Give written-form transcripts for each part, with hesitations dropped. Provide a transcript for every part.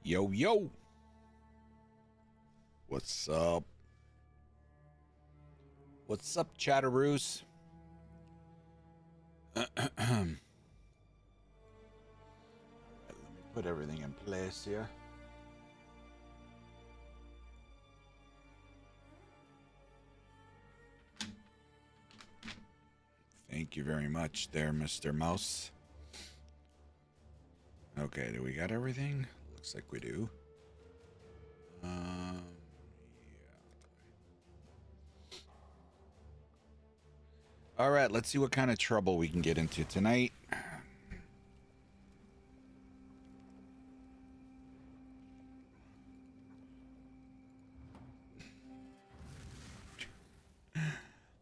Yo, yo. What's up? What's up, Chatteroos? Let me put everything in place here. Thank you very much there, Mr. Mouse. Okay, do we got everything? Looks like we do. Yeah. All right, let's see what kind of trouble we can get into tonight.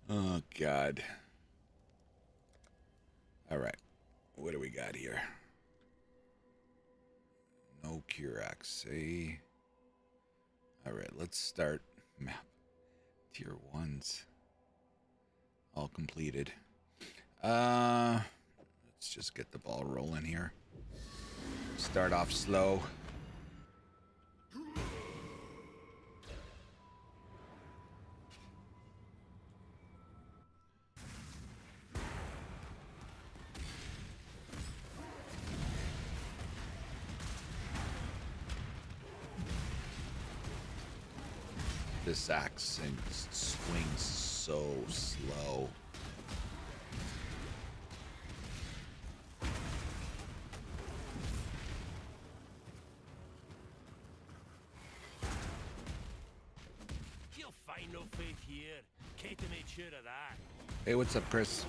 Oh, God. All right, what do we got here? No Kirax, eh? All right, let's start map. Tier 1s. All completed. Let's just get the ball rolling here. Start off slow. This axe swings so slow. You'll find no faith here. Kate made sure of that. Hey, what's up, Chris?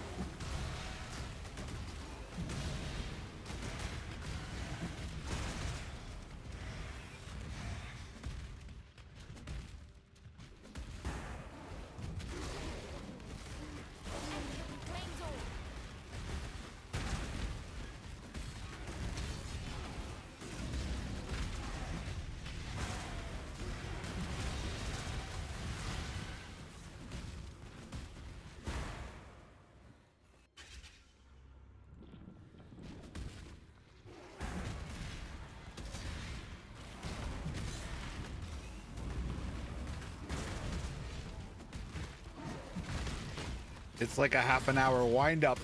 It's like a half an hour wind up.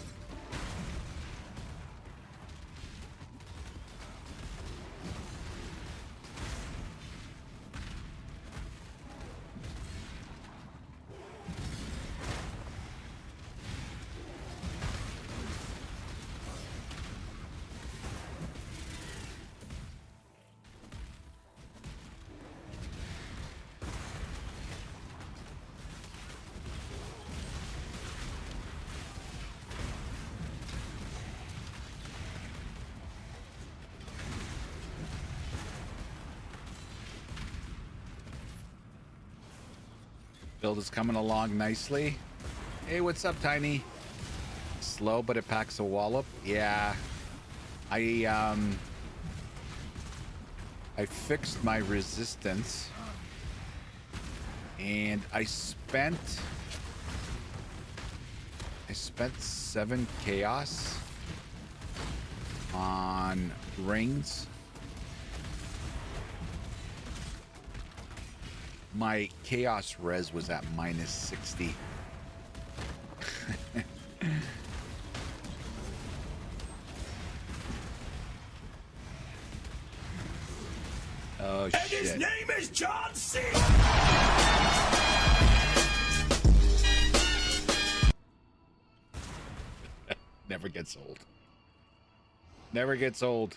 Build is coming along nicely. Hey, what's up, Tiny? Slow, but it packs a wallop. Yeah. I fixed my resistance. And I spent 7 chaos on rings. My chaos res was at -60. Oh, and shit. his name is John C. Never gets old. Never gets old.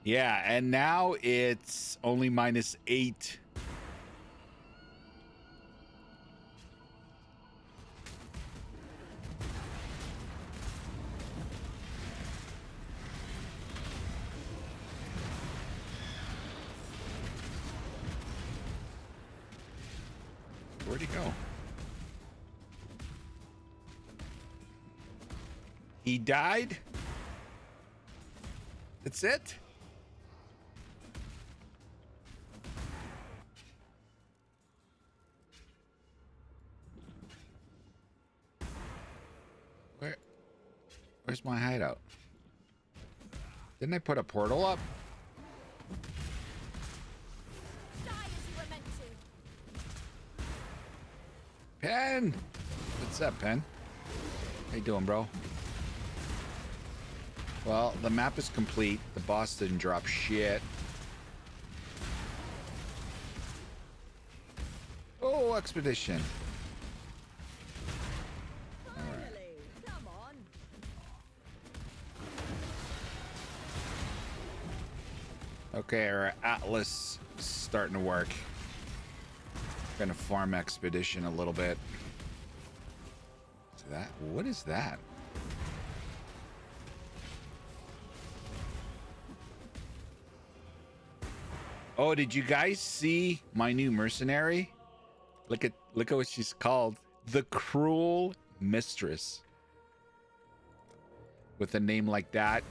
Yeah, and now it's only -8. Where'd he go? He died? That's it? Where's my hideout? Didn't I put a portal up? Die as you were meant to. Pen! What's up, Pen? How you doing, bro? Well, the map is complete. The boss didn't drop shit. Oh, expedition. Finally, come on. Okay, our Atlas is starting to work. Gonna farm expedition a little bit. What's that? What is that? Oh, did you guys see my new mercenary? Look at what she's called. The Cruel Mistress. With a name like that.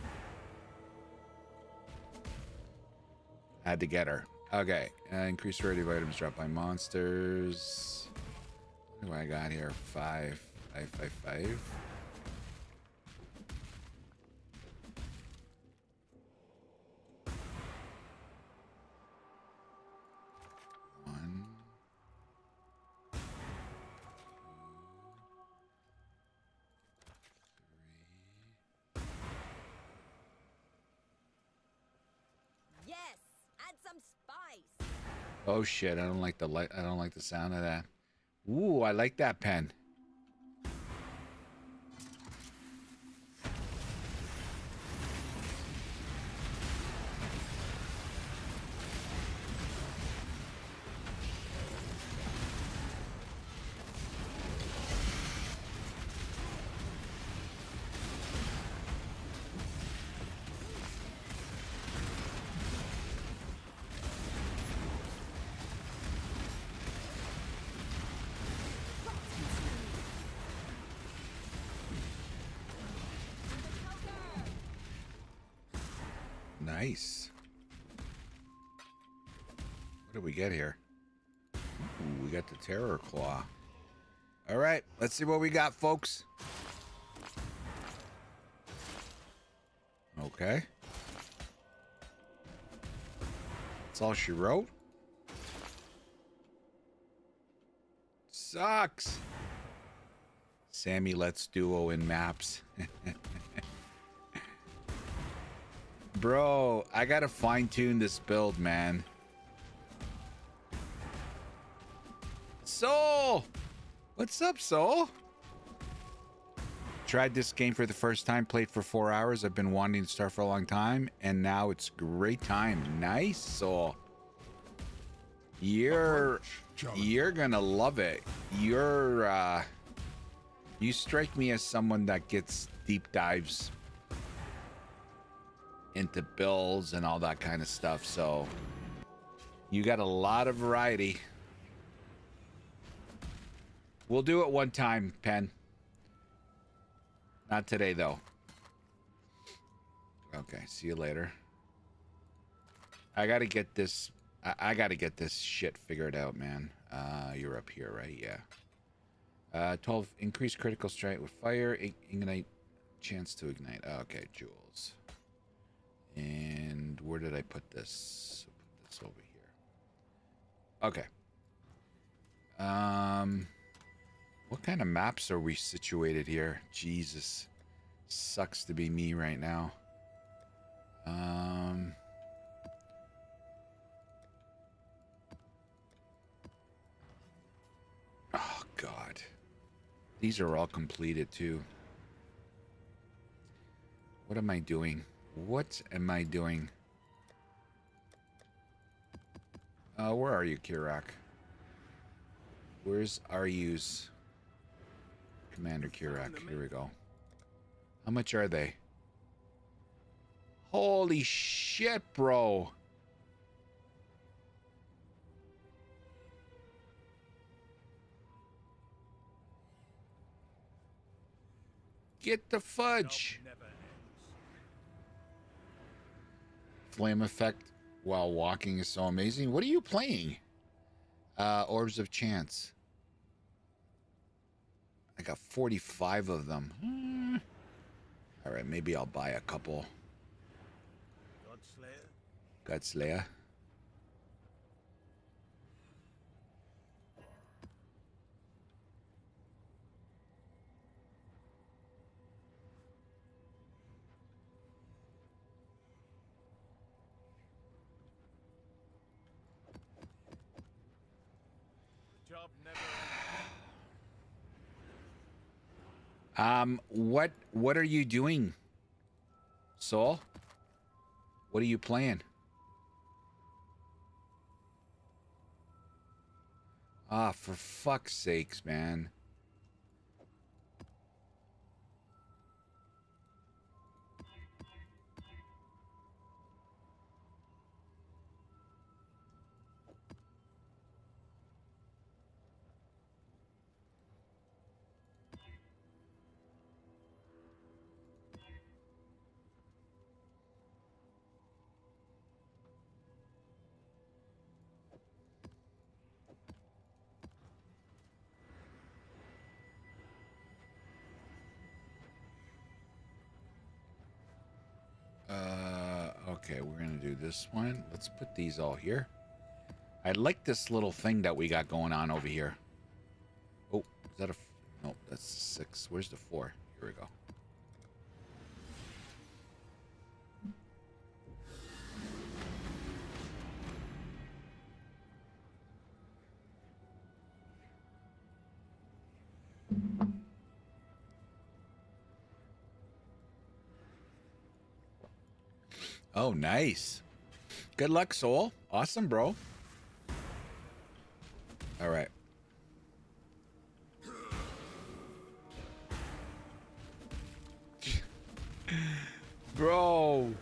Had to get her. Okay. Increase rarity of items dropped by monsters. What do I got here? 5, 5, 5, 5. Yes, add some spice. Oh shit, I don't like the light. I don't like the sound of that. Ooh, I like that pen. Nice. What did we get here? Ooh, we got the Terror Claw. All right, let's see what we got, folks. Okay. That's all she wrote. Sucks. Sammy Let's Duo in maps. Bro, I gotta fine-tune this build, man. Soul! What's up, Soul? Tried this game for the first time, played for 4 hours. I've been wanting to start for a long time, and now it's great time. Nice, Soul. You're gonna love it. You strike me as someone that gets deep dives into builds and all that kind of stuff, so you got a lot of variety. We'll do it one time, Pen. Not today, though. Okay, see you later. I gotta get this. I gotta get this shit figured out, man. You're up here, right? Yeah. 12 increased critical strike with fire. Ignite. Chance to ignite. Okay, jewels. And where did I put this? Put this over here. Okay. What kind of maps are we situated here? Jesus. Sucks to be me right now. Oh, God. These are all completed, too. What am I doing? What am I doing? Where are you, Kirak? Where's RU's? Commander Kirak. Here we go. How much are they? Holy shit, bro. Get the fudge. Flame effect while walking is so amazing. What are you playing? Orbs of Chance. I got 45 of them. All right, maybe I'll buy a couple. Godslayer? Godslayer. The job never What are you doing, Soul? What are you playing? Ah, for fuck's sakes, man. Okay, we're gonna do this one. Let's put these all here. I like this little thing that we got going on over here. Oh, is that a... No, that's 6. Where's the 4? Here we go. Oh, nice. Good luck, Soul. Awesome, bro. All right. Bro.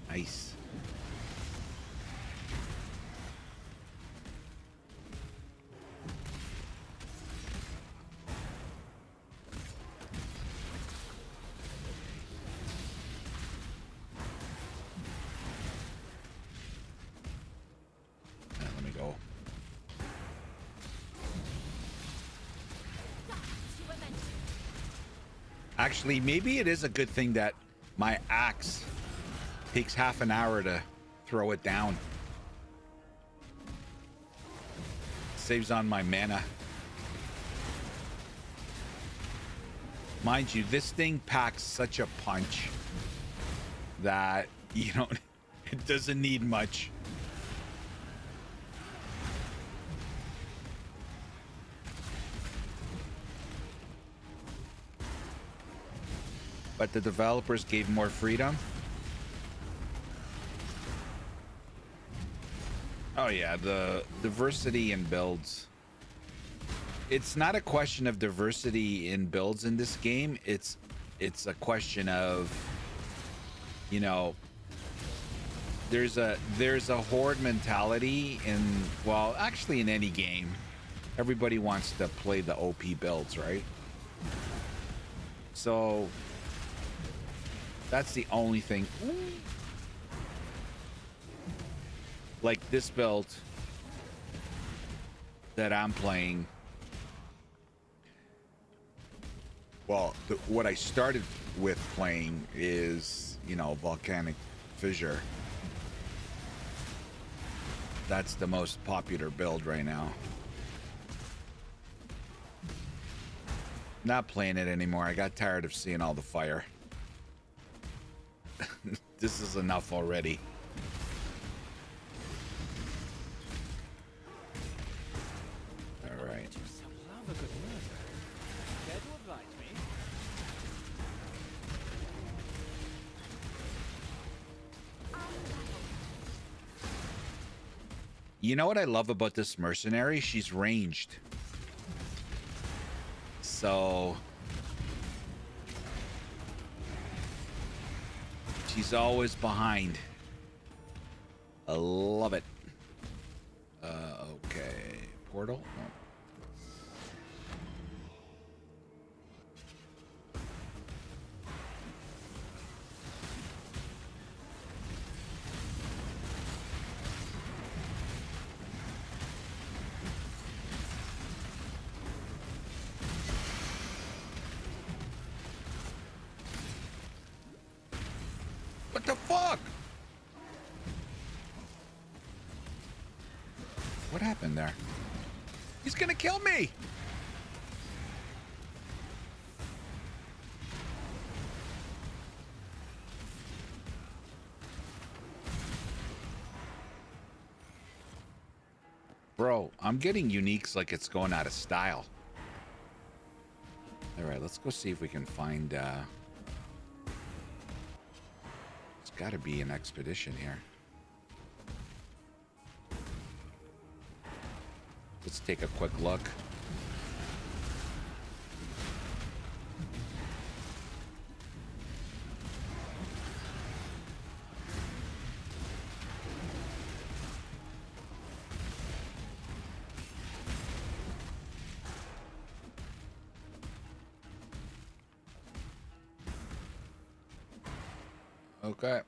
Nice. Let me go. Die as you were meant to. Actually, maybe it is a good thing that my axe takes half an hour to throw it down. Saves on my mana. Mind you, this thing packs such a punch that, you know, it doesn't need much. But the developers gave more freedom. Oh yeah, the diversity in builds. It's not a question of diversity in builds in this game. It's a question of, you know, there's a horde mentality in, well, actually in any game. Everybody wants to play the OP builds, right? So that's the only thing. Like this build that I'm playing. Well, what I started with playing is, you know, Volcanic Fissure. That's the most popular build right now. Not playing it anymore. I got tired of seeing all the fire. This is enough already. All right. You know what I love about this mercenary? She's ranged. So she's always behind. I love it. Okay. Portal? No. What the fuck? What happened there? He's gonna kill me! Bro, I'm getting uniques like it's going out of style. Alright, let's go see if we can find, There's gotta be an expedition here. Let's take a quick look. Okay.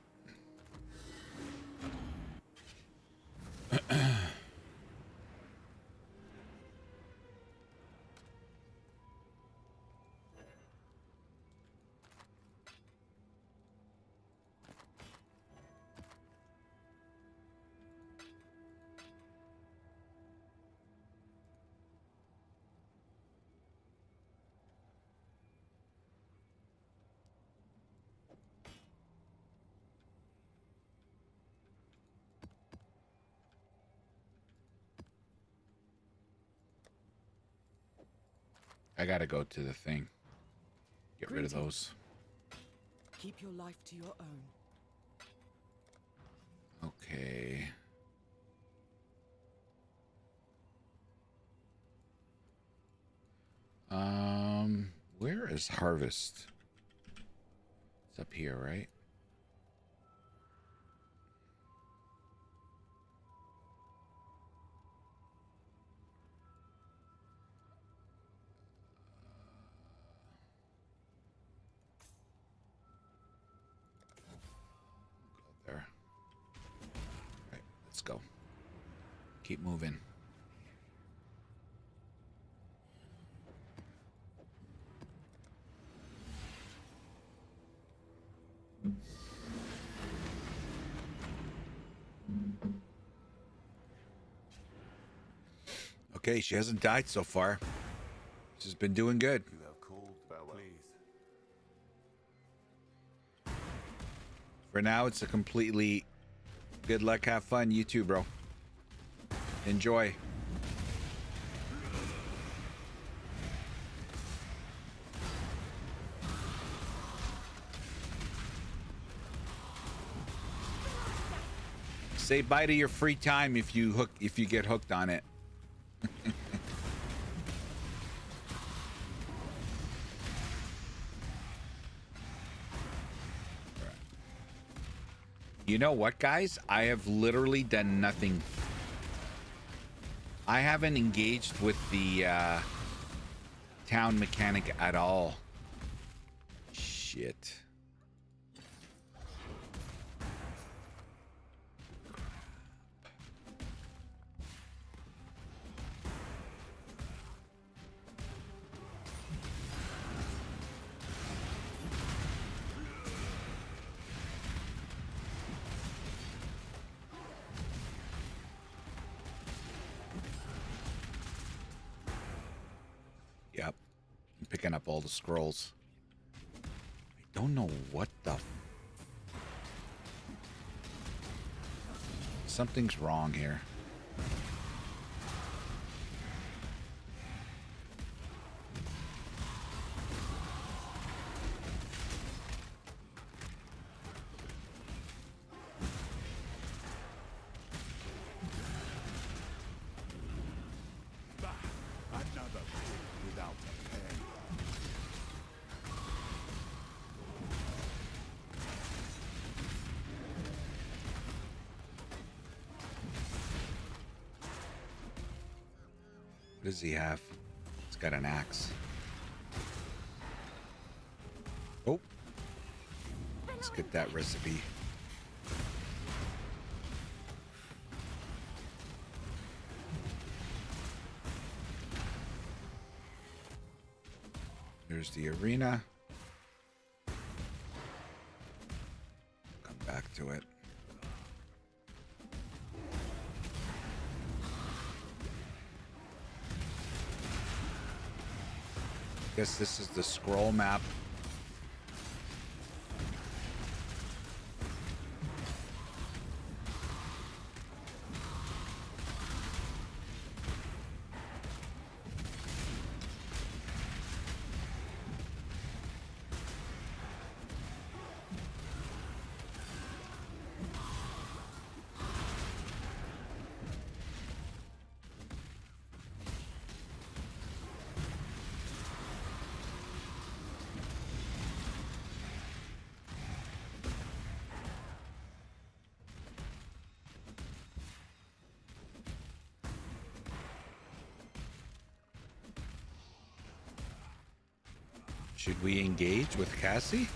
I gotta go to the thing. Get rid of those. Keep your life to your own. Okay. Where is Harvest? It's up here, right? Go there. All right, let's go. Keep moving. Okay, she hasn't died so far. She's been doing good. You have called farewell. Please. For now, it's a completely good luck, have fun. You too, bro. Enjoy. Say bye to your free time if you get hooked on it. You know what, guys? I have literally done nothing. I haven't engaged with the town mechanic at all. Shit. Yep. I'm picking up all the scrolls. I don't know what the... Something's wrong here. Another without a pen. What does he have? He's got an axe. Oh. Let's get that recipe. There's the arena. Come to it. Guess this is the scroll map. Should we engage with Cassie?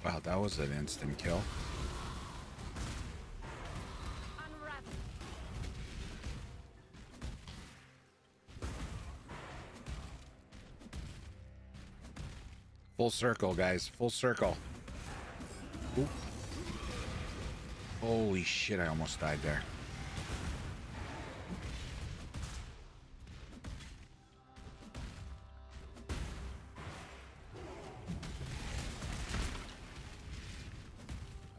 Wow, that was an instant kill. Unravel. Full circle, guys. Full circle. Oop. Holy shit, I almost died there.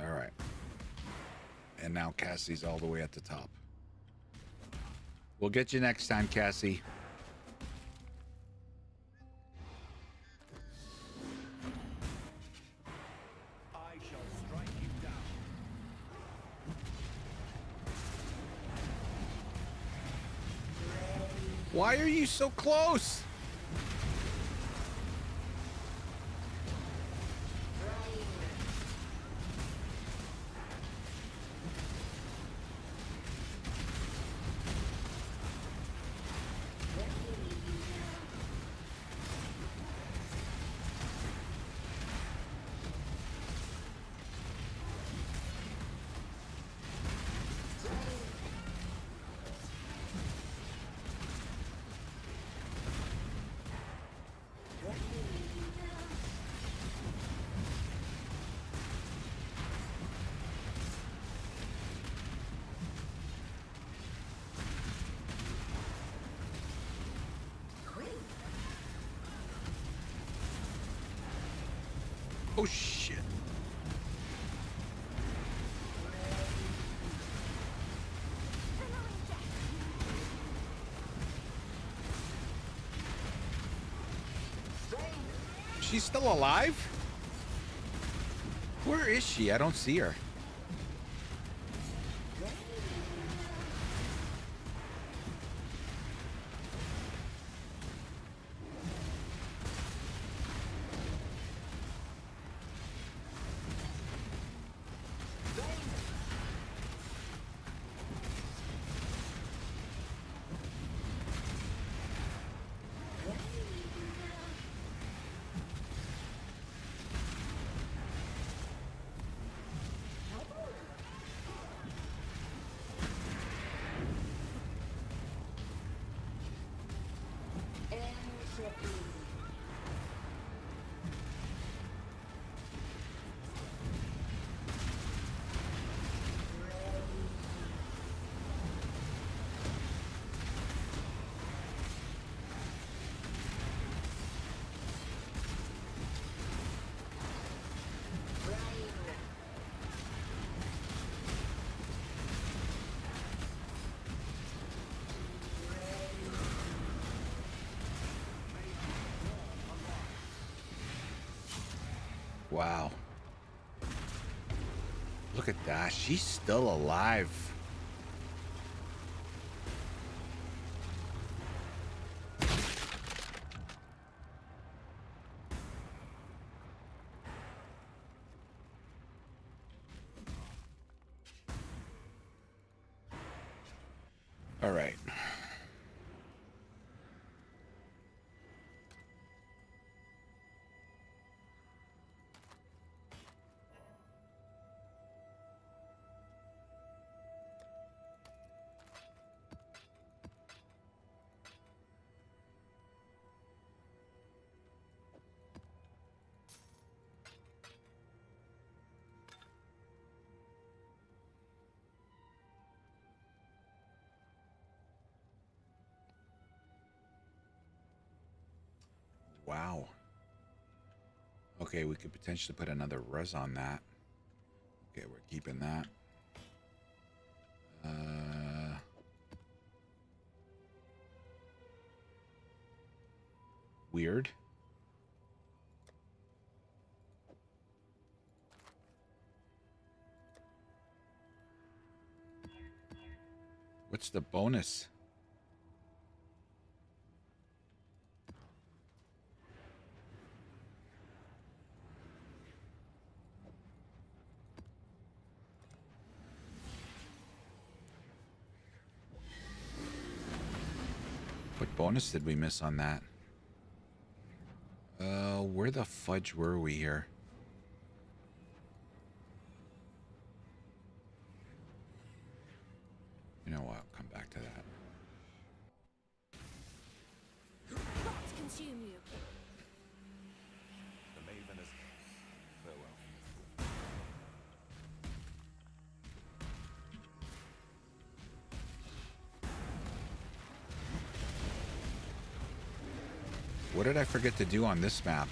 All right. And now Cassie's all the way at the top. We'll get you next time, Cassie. I shall strike you down. Why are you so close? Oh shit. She's still alive? Where is she? I don't see her. Wow. Look at that. She's still alive. All right. Wow. Okay, we could potentially put another res on that. Okay, we're keeping that. Weird. What's the bonus? What bonus did we miss on that? Where the fudge were we here? You know what? I'll come back to that. Rot consume you. The Maven is farewell. What did I forget to do on this map?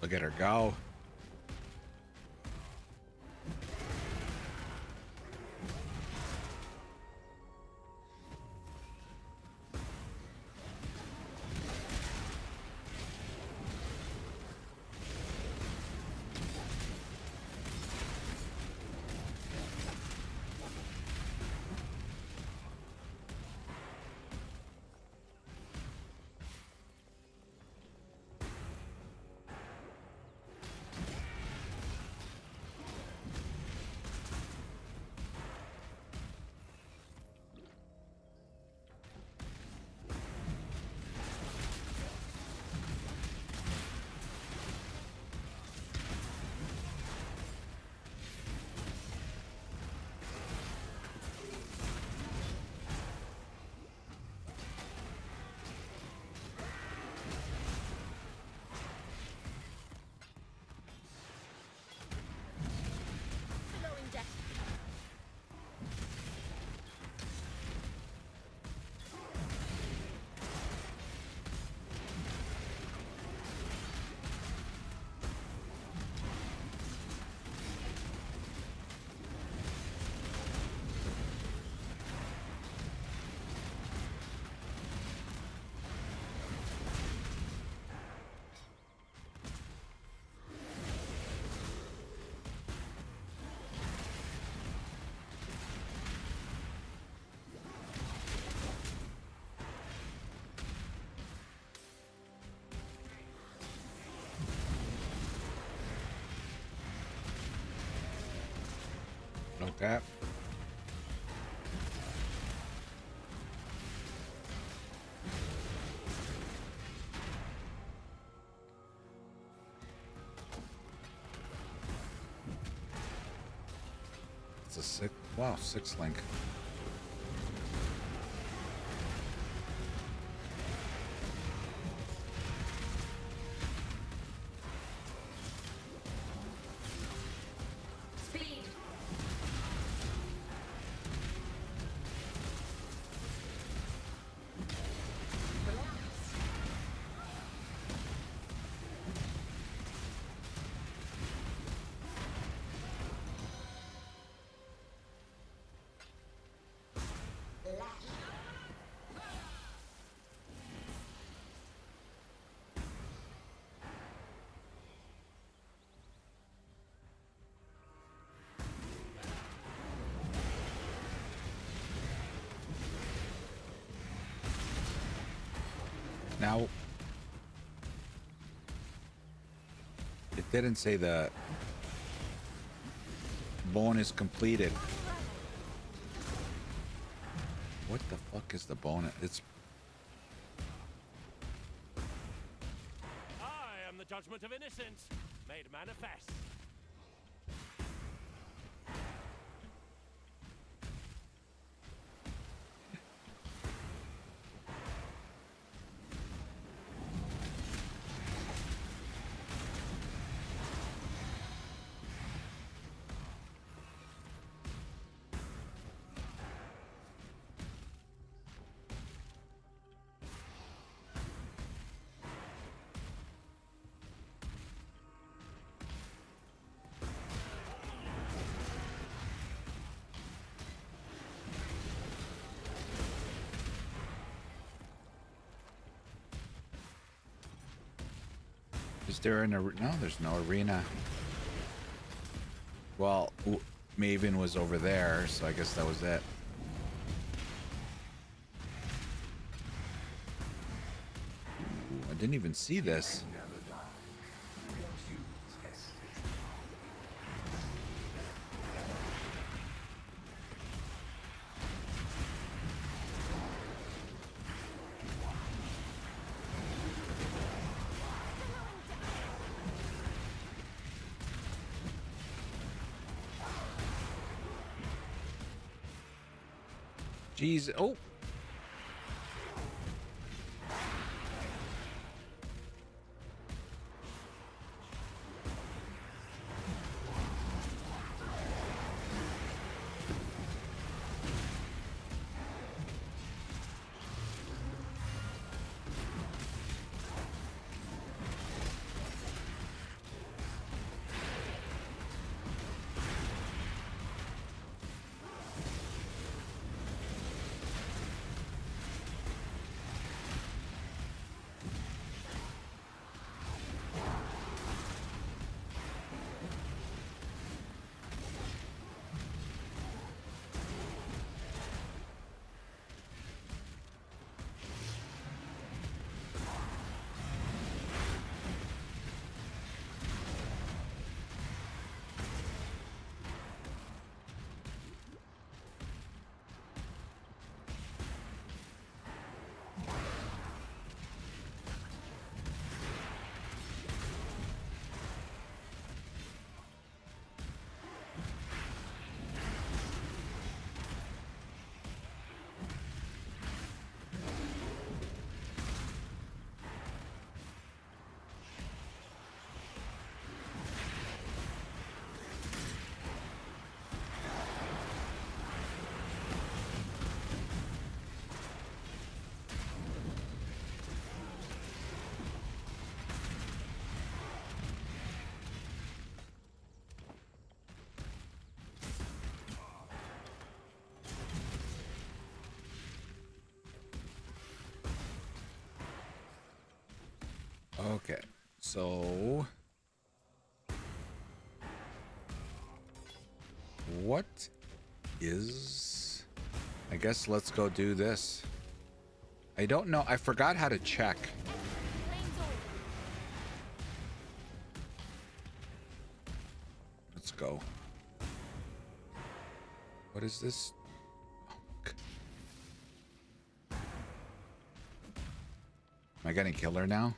Look at her go. Flowing death. Like that. It's a six. Wow, 6 link. Now, it didn't say the bonus completed. What the fuck is the bonus? It's I am the judgment of innocence, made manifest. Is there an arena? No, there's no arena. Well, Maven was over there, so I guess that was it. Ooh, I didn't even see this. Jeez. Oh. Okay, so what is... I guess let's go do this. I don't know. I forgot how to check. Let's go. What is this? Am I gonna kill her now?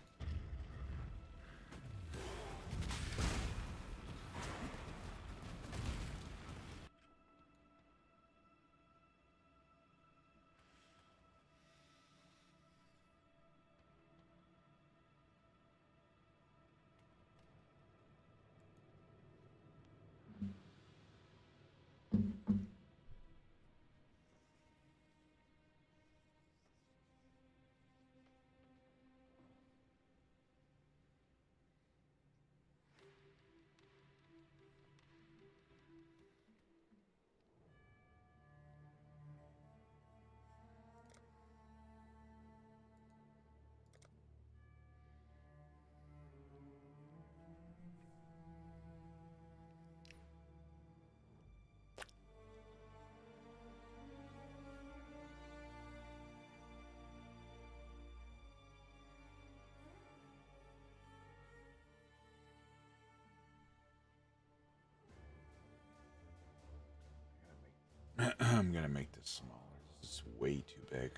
I'm gonna make this smaller. This is way too big.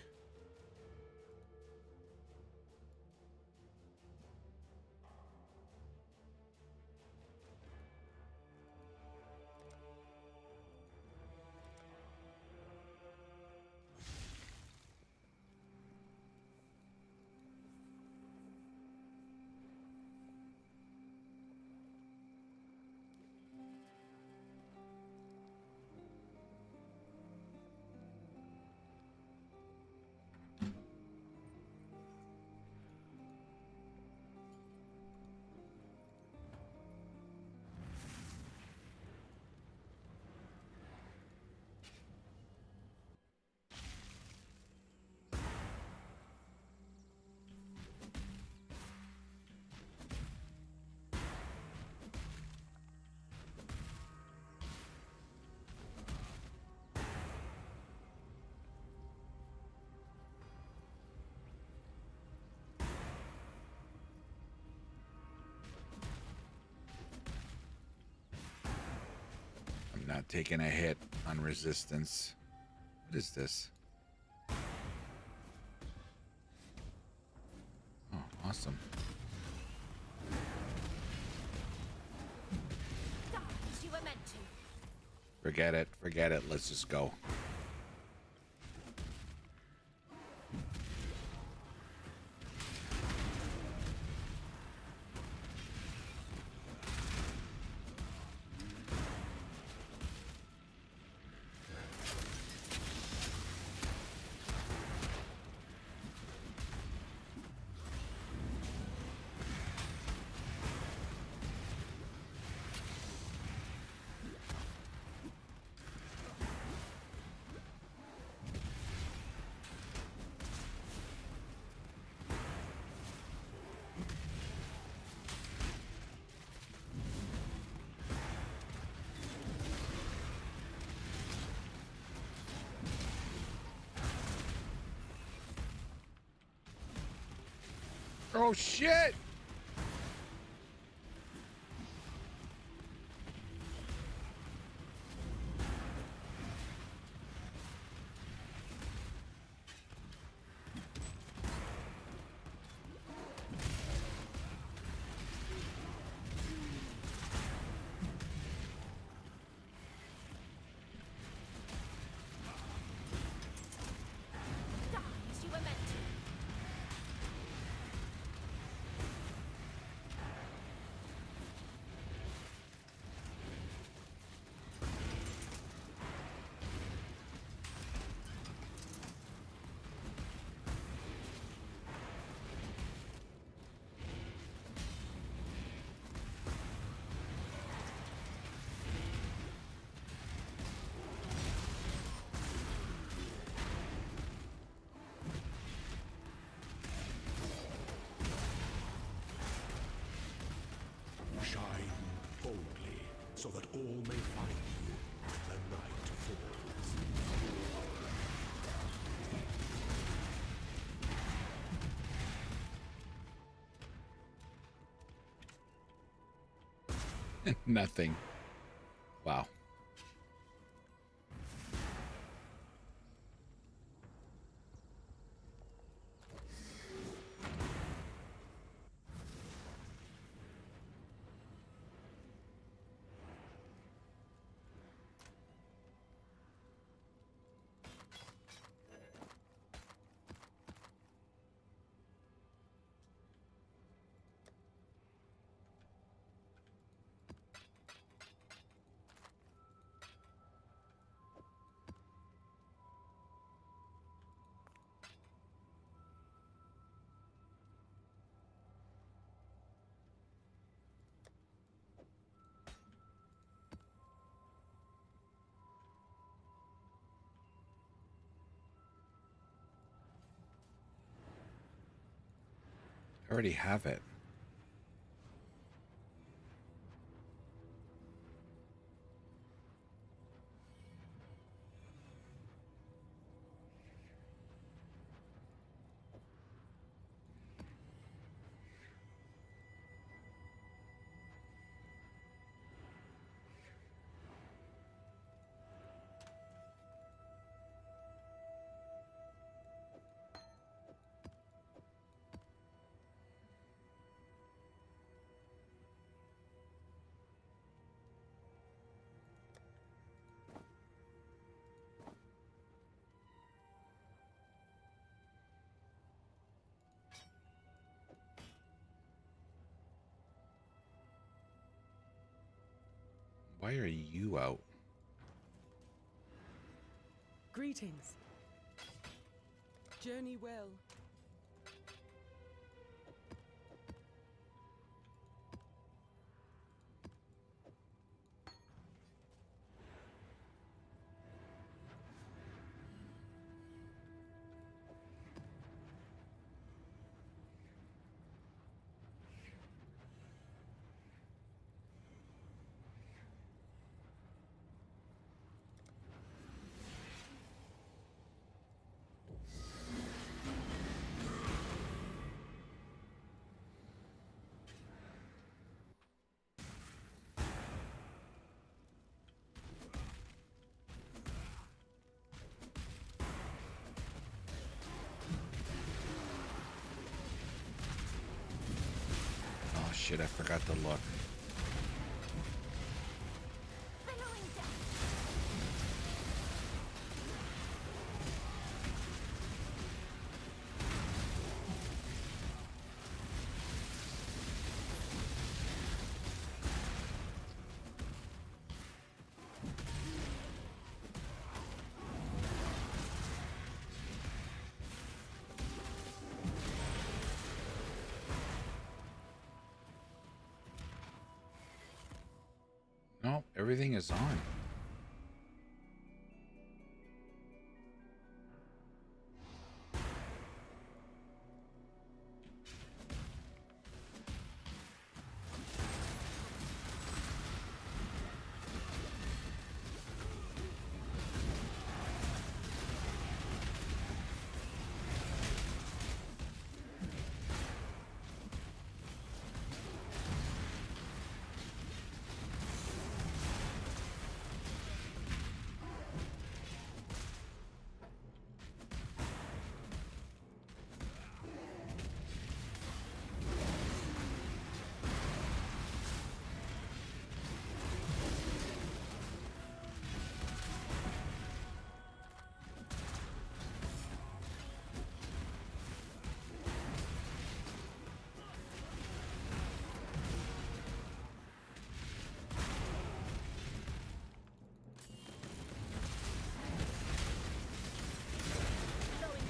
I'm not taking a hit on resistance. What is this? Oh, awesome. Die as you were meant to. Forget it. Forget it. Let's just go. Oh shit! Die as you were meant to. Shine boldly, so that all may find you when the night falls. Nothing. Wow. I already have it. Why are you out? Greetings. Journey well. Oh shit, I forgot to look. Billowing death. No, everything is on. Billowing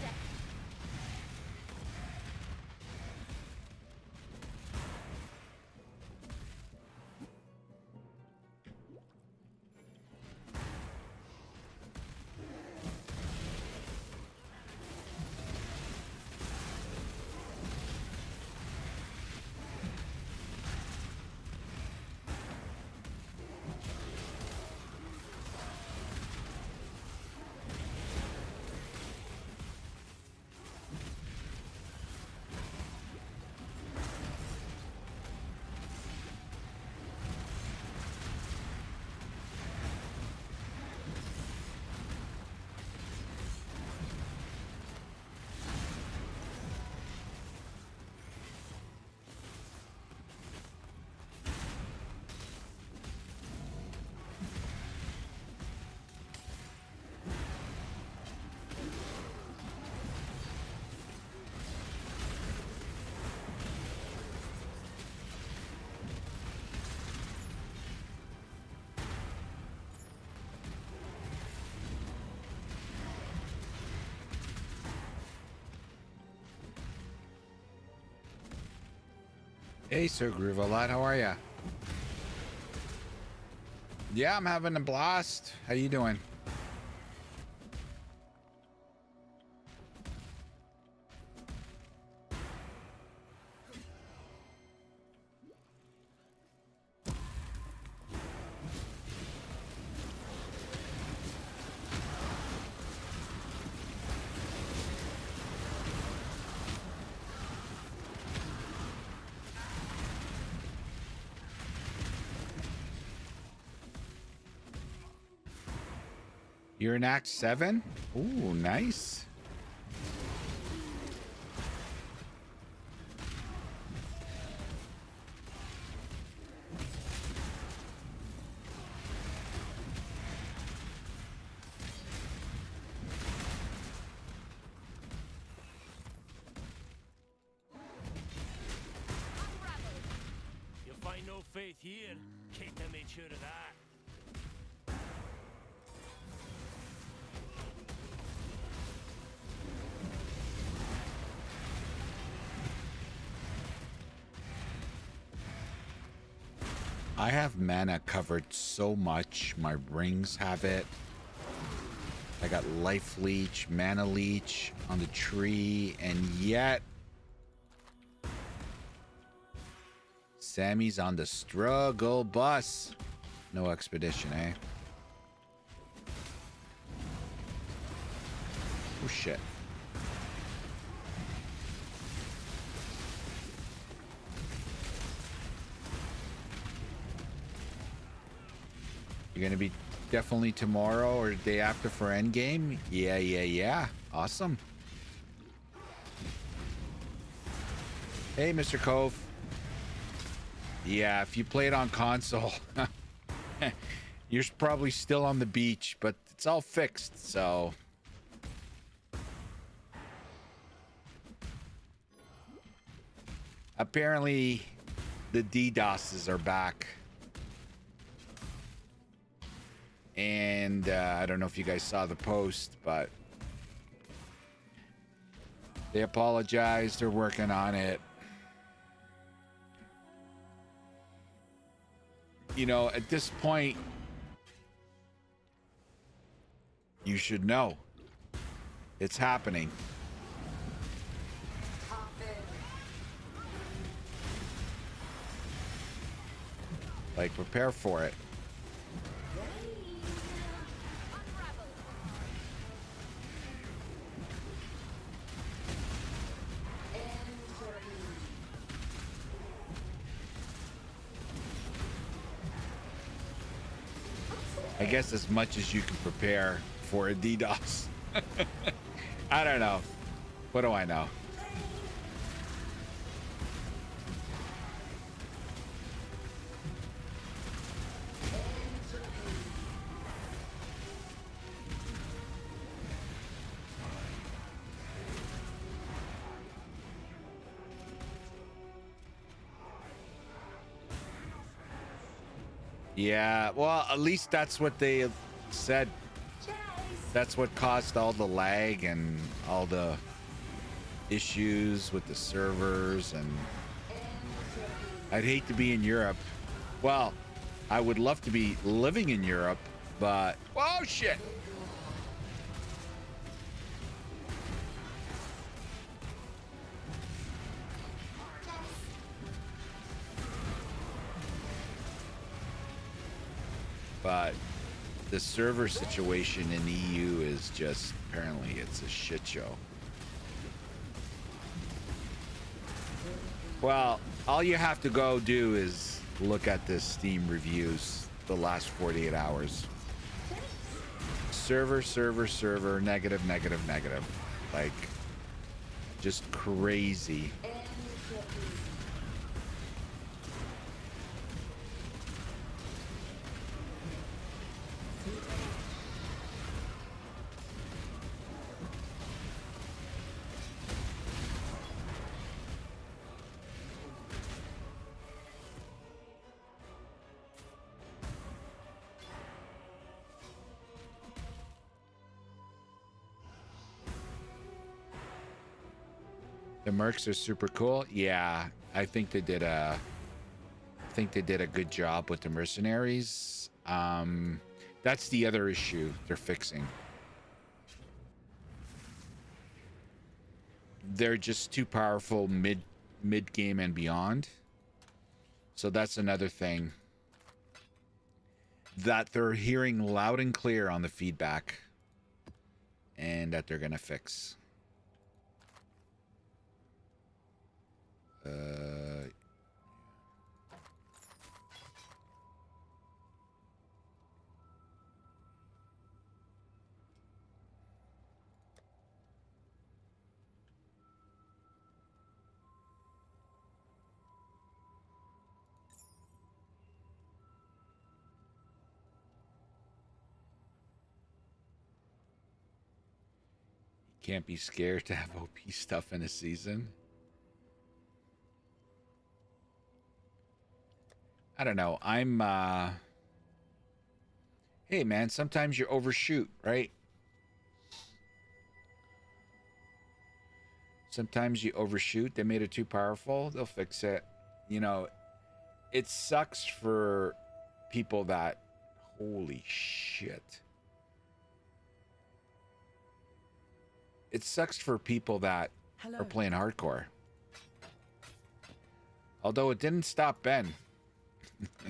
death. Hey, Sir Groovalot, how are ya? Yeah, I'm having a blast. How you doing? You're in Act 7? Ooh, nice. You'll find no faith here. Keita made sure of that. I have mana covered so much. My rings have it. I got life leech, mana leech on the tree, and yet Sammy's on the struggle bus. No expedition, eh? Oh shit. You're gonna be definitely tomorrow or the day after for endgame? Yeah. Awesome. Hey, Mr. Cove. Yeah, if you played on console, you're probably still on the beach, but it's all fixed, so. Apparently, the DDoSes are back. And I don't know if you guys saw the post, but they apologized. They're working on it. You know, at this point, you should know it's happening. Like, prepare for it. I guess as much as you can prepare for a DDoS. I don't know. What do I know? Yeah, well, at least that's what they said. That's what caused all the lag and all the issues with the servers. And I'd hate to be in Europe. Well, I would love to be living in Europe, but oh shit. But the server situation in EU is just, apparently it's a shit show. Well, all you have to go do is look at the Steam reviews the last 48 hours. Server, negative. Like, just crazy. The mercs are super cool. Yeah, I think they did a good job with the mercenaries. That's the other issue they're fixing. They're just too powerful mid game and beyond. So that's another thing that they're hearing loud and clear on the feedback, and that they're gonna fix. Can't be scared to have OP stuff in a season. I don't know. Hey man, sometimes you overshoot, right? Sometimes you overshoot. They made it too powerful. They'll fix it. You know, it sucks for people that, holy shit. It sucks for people that Hello. are playing hardcore. Although it didn't stop Ben.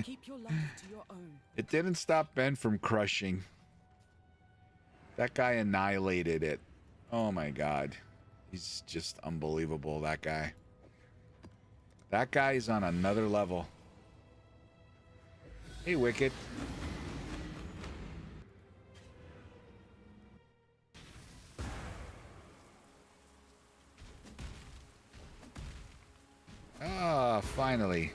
Keep your life to your own. It didn't stop Ben from crushing. That guy annihilated it. Oh my God. He's just unbelievable, that guy. That guy is on another level. Hey, Wicked. Ah, finally.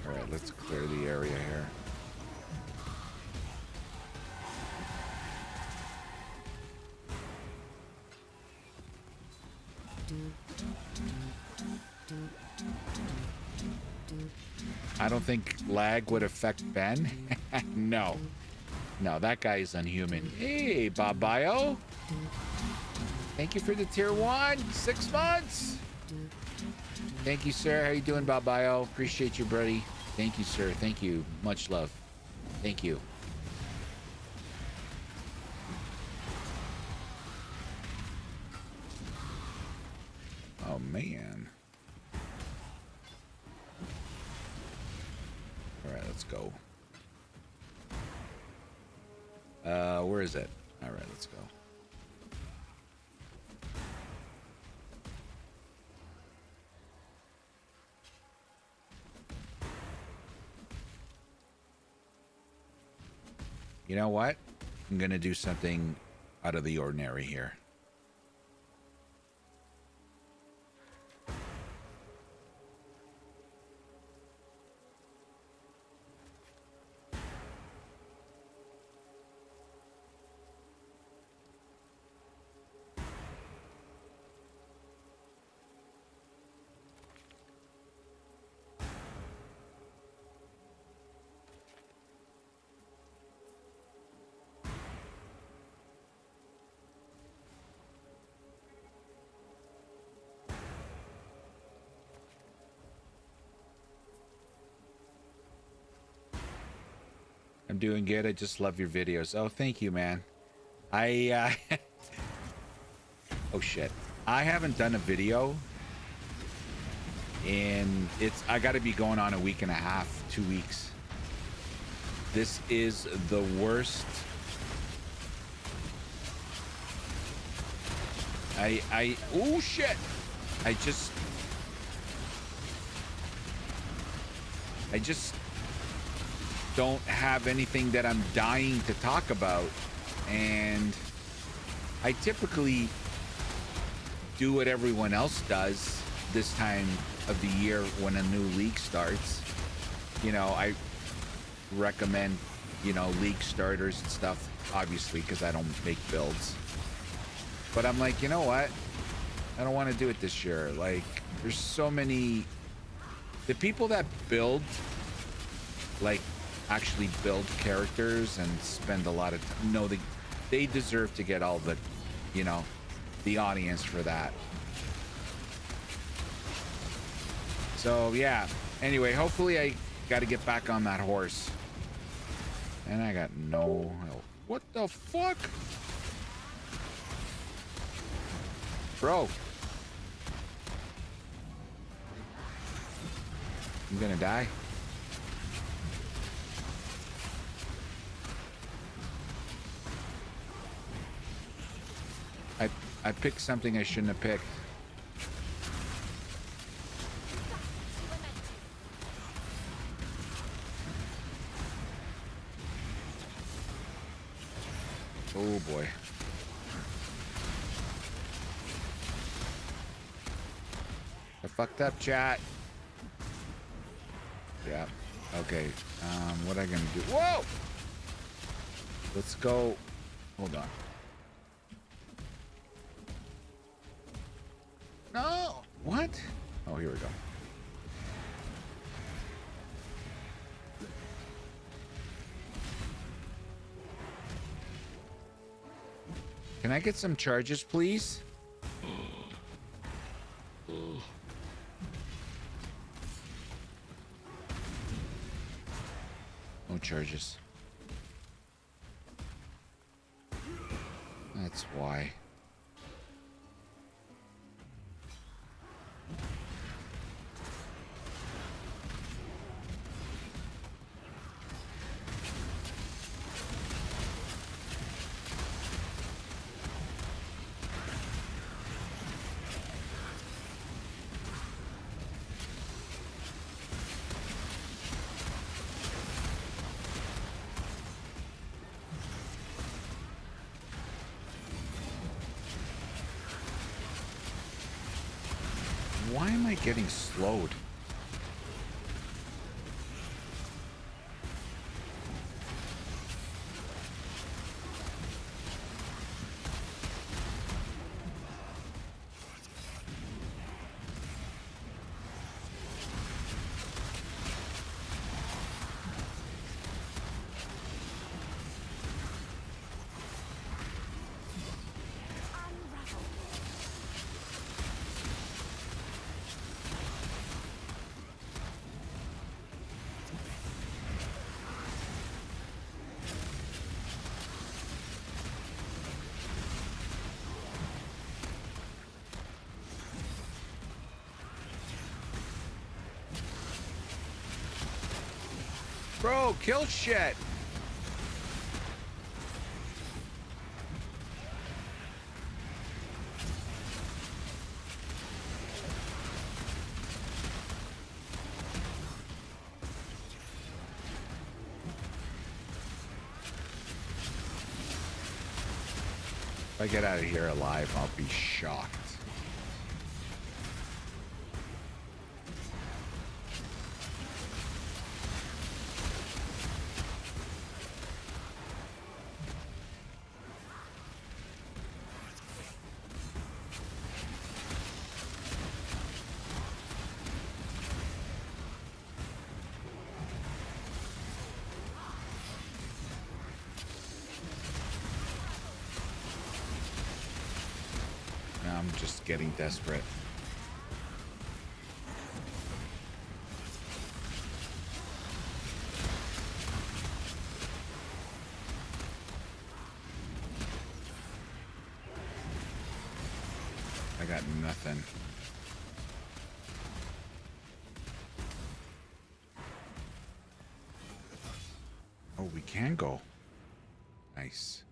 All right, let's clear the area here. I don't think lag would affect Ben. No. No, that guy is unhuman. Hey, Babayo. Thank you for the tier 1. 6 months. Thank you, sir. How you doing, Babayo? Appreciate you, buddy. Thank you, sir. Thank you. Much love. Thank you. Oh, man. All right, let's go. Where is it? All right, let's go. You know what? I'm gonna do something out of the ordinary here. I'm doing good. I just love your videos. Oh, thank you, man. I oh shit. I haven't done a video in I got to be going on a week and a half, 2 weeks. This is the worst. Oh shit. I just don't have anything that I'm dying to talk about, and I typically do what everyone else does this time of the year when a new league starts. You know, I recommend, you know, league starters and stuff, obviously, because I don't make builds. But I'm like, you know what? I don't want to do it this year. Like, there's so many... The people that build, like, actually build characters and spend a lot of time, no, they deserve to get all the, you know, the audience for that. So yeah, anyway, hopefully I got to get back on that horse, and I got no help. What the fuck, bro? I'm gonna die. I picked something I shouldn't have picked. Oh boy. I fucked up, chat. Yeah. Okay. What am I gonna do? Whoa! Let's go. Hold on. No! What? Oh, here we go. Can I get some charges, please? No charges. That's why. Why am I getting slowed? Bro, kill shit. If I get out of here alive, I'll be shocked. I'm just getting desperate. I got nothing. Oh, we can go. Nice.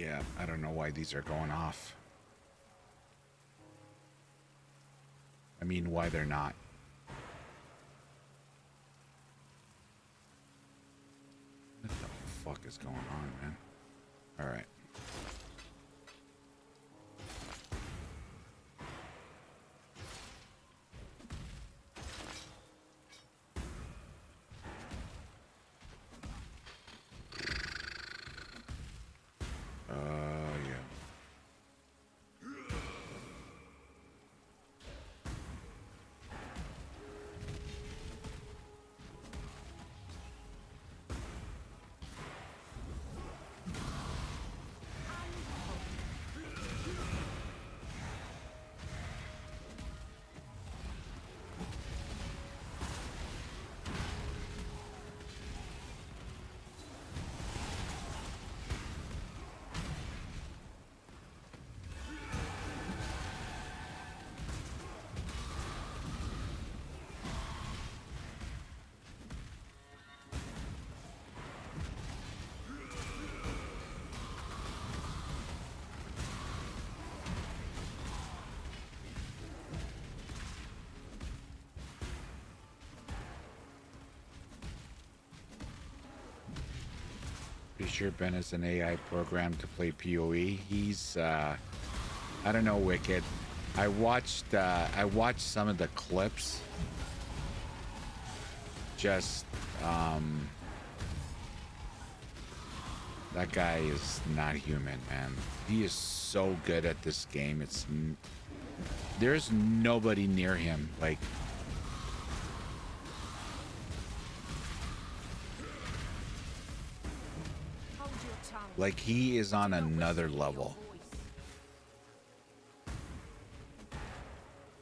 Yeah, I don't know why these are going off. I mean, why they're not. What the fuck is going on, man? All right. Yeah. Pretty sure Ben is an AI program to play PoE. He's I don't know, Wicked. I watched some of the clips. Just that guy is not human, man. He is so good at this game. There's nobody near him. Like he is on another level.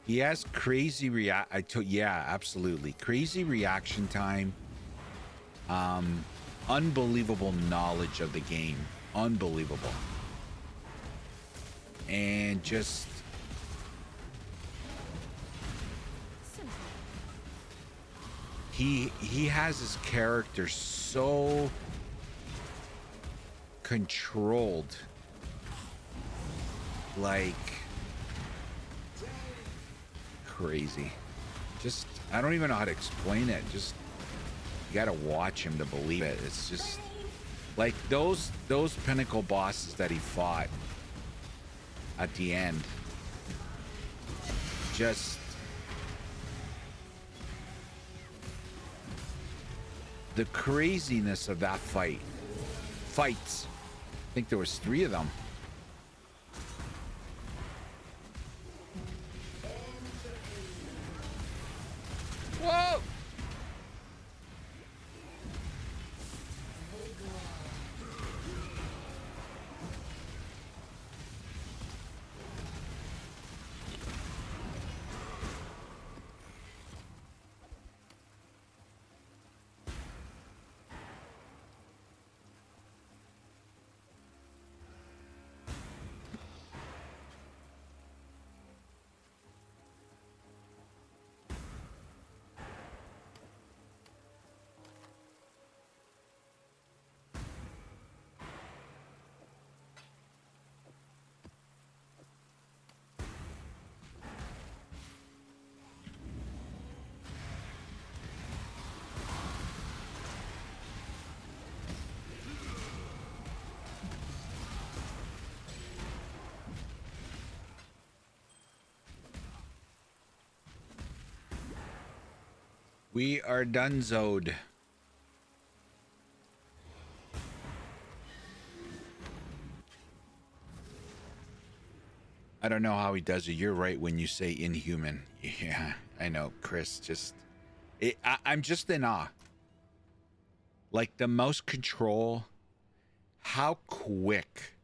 He has crazy yeah, absolutely. Crazy reaction time. Unbelievable knowledge of the game. Unbelievable. And just he has his character so controlled, like crazy. Just I don't even know how to explain it. Just you gotta watch him to believe it. It's just like those pinnacle bosses that he fought at the end. Just the craziness of that fights. I think there was 3 of them. Whoa! We are donezoed. I don't know how he does it. You're right when you say inhuman. Yeah, I know, Chris. I'm just in awe. Like the mouse control, how quick.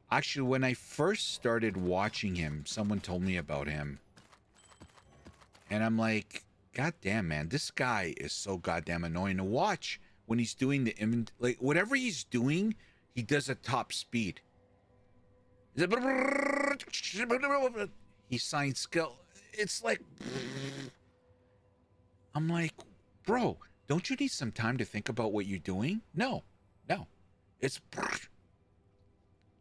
Actually, when I first started watching him, someone told me about him. And I'm like, God damn, man, this guy is so goddamn annoying to watch when he's doing like whatever he's doing, he does at top speed. He signs skill. It's like, I'm like, bro, don't you need some time to think about what you're doing? No. It's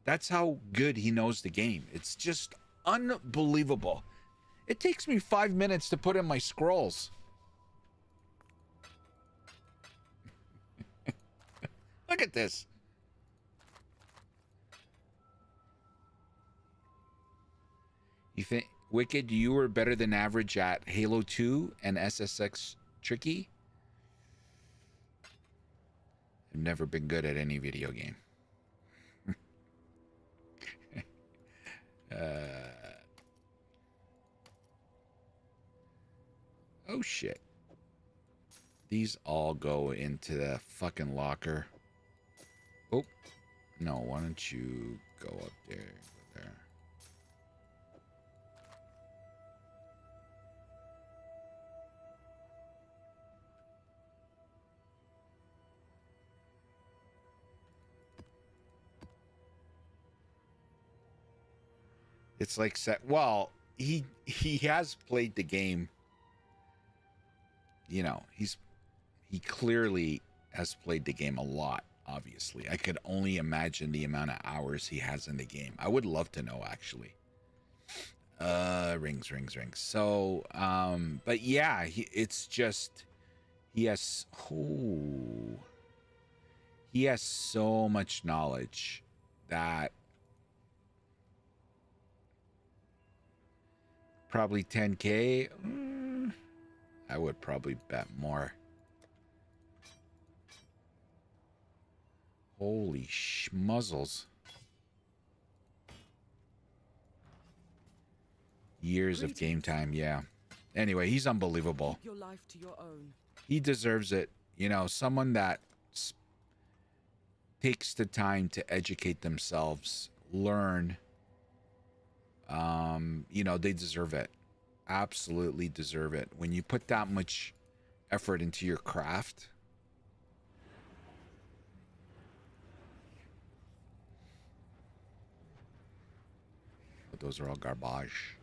That's how good he knows the game. It's just unbelievable. It takes me 5 minutes to put in my scrolls. Look at this. You think, Wicked, you were better than average at Halo 2 and SSX Tricky? I've never been good at any video game. Oh shit. These all go into the fucking locker. Oh, no, why don't you go up there, go there. It's like set. Well, he has played the game. You know, he clearly has played the game a lot. Obviously, I could only imagine the amount of hours he has in the game. I would love to know, actually. Rings. So, but yeah, it's just he has he has so much knowledge that. Probably 10K. I would probably bet more. Holy schmuzzles. Years of game time, yeah. Anyway, he's unbelievable. Keep your life to your own. He deserves it. You know, someone that takes the time to educate themselves, learn. You know, they deserve it. Absolutely deserve it. When you put that much effort into your craft. But those are all garbage.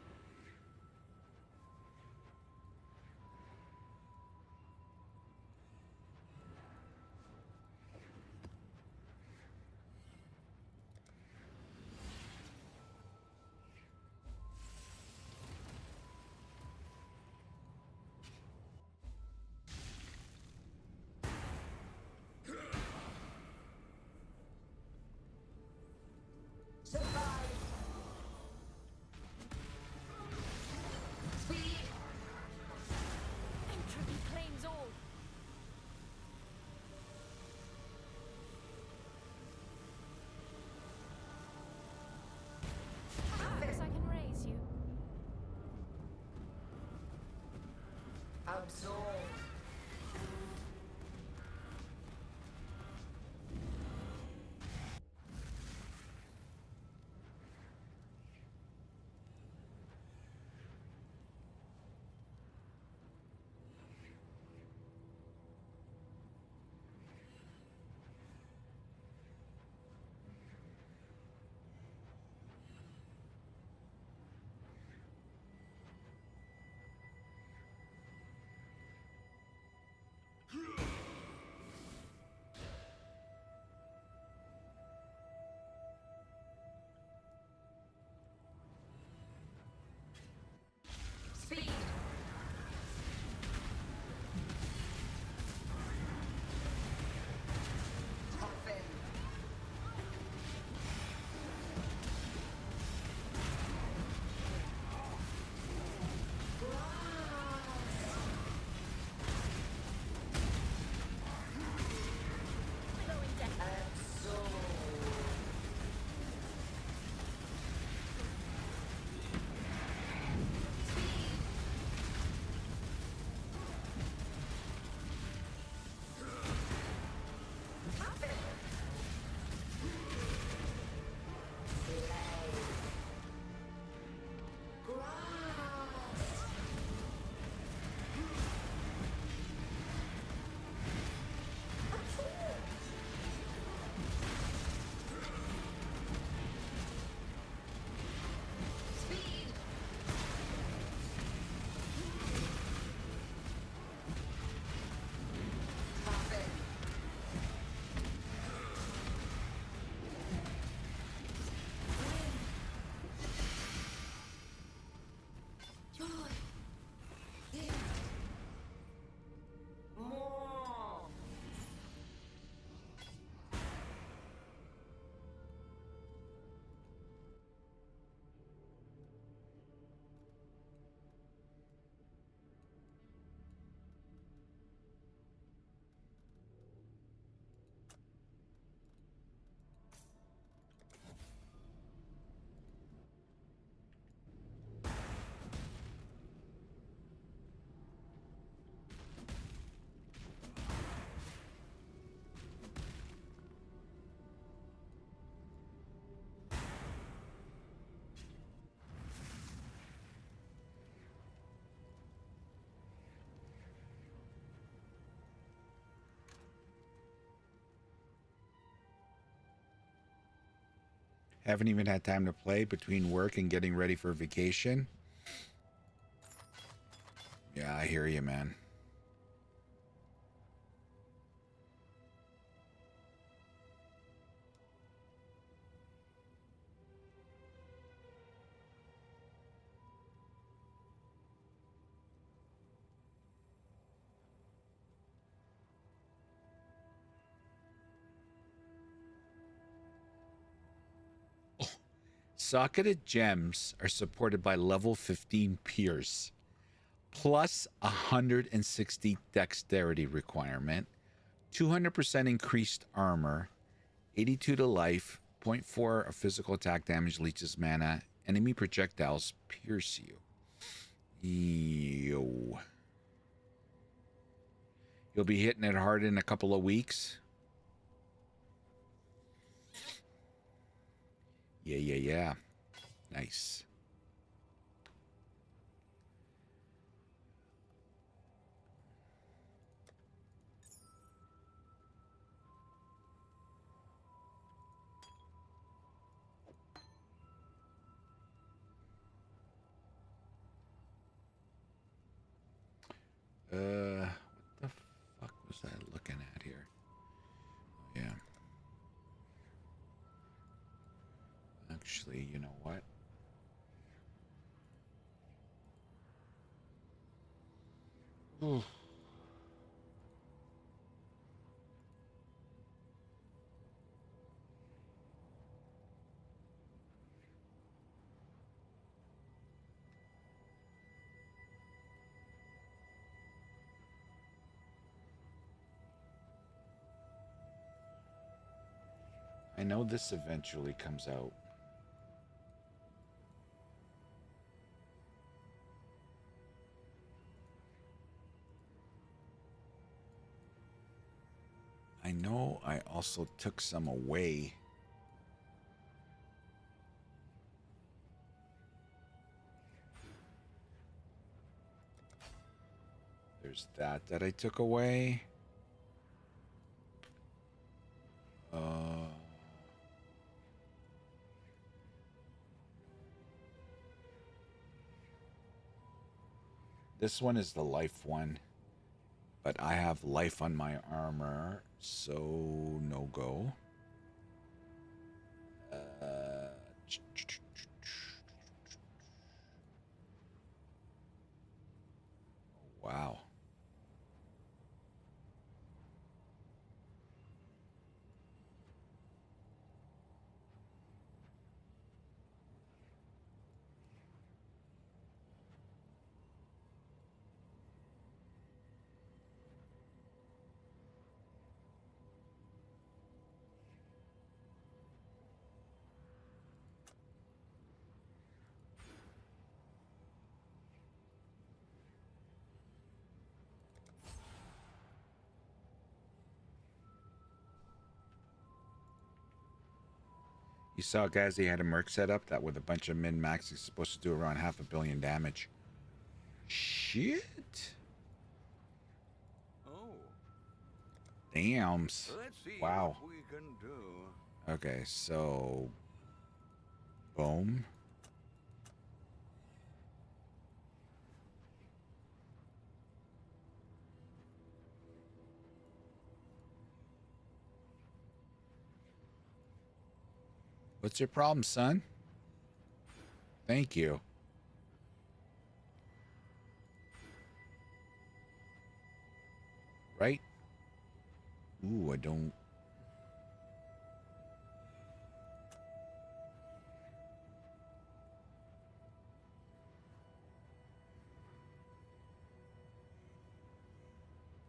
Entropy claims all. Perhaps I can raise you. Absorb. Haven't even had time to play between work and getting ready for vacation. Yeah, I hear you, man. Socketed gems are supported by level 15 Pierce, plus 160 dexterity requirement, 200% increased armor, 82 to life, zero point 0.4 of physical attack damage, leeches mana, enemy projectiles pierce you. Yo. You'll be hitting it hard in a couple of weeks. Yeah. Nice. What the fuck was I looking at here? Oh, yeah. Actually, you know what? Ooh. I know this eventually comes out. I know I also took some away. There's that I took away. This one is the life one, but I have life on my armor, so no go. Wow. You saw Gazzy had a merc set up that with a bunch of min-max is supposed to do around 500 million damage. Shit. Oh. Dams. Let's see Wow. what we can do. Okay, so boom. What's your problem, son? Thank you. Right? Ooh, I don't.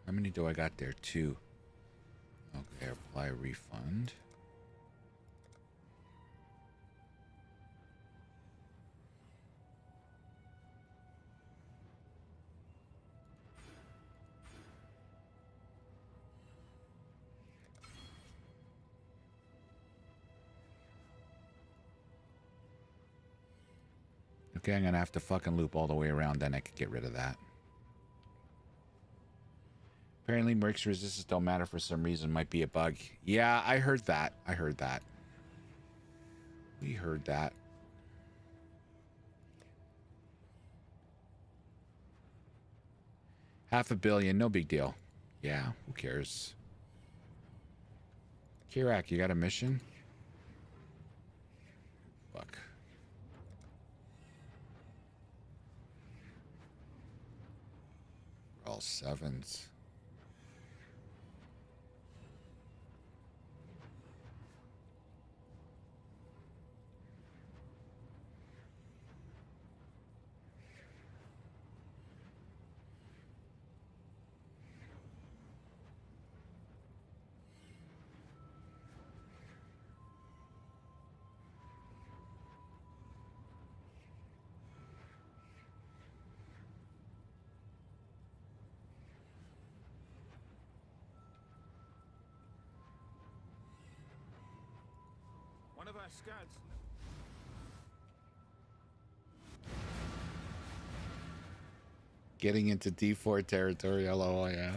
How many do I got there? 2. Okay, apply refund. Okay, I'm gonna have to fucking loop all the way around, then I could get rid of that. Apparently, Merc's resistance don't matter for some reason. Might be a bug. Yeah, I heard that. We heard that. $500 million, no big deal. Yeah, who cares? Kirak, you got a mission? Fuck. All sevens. One of our scouts. Getting into D4 territory, lol, yeah.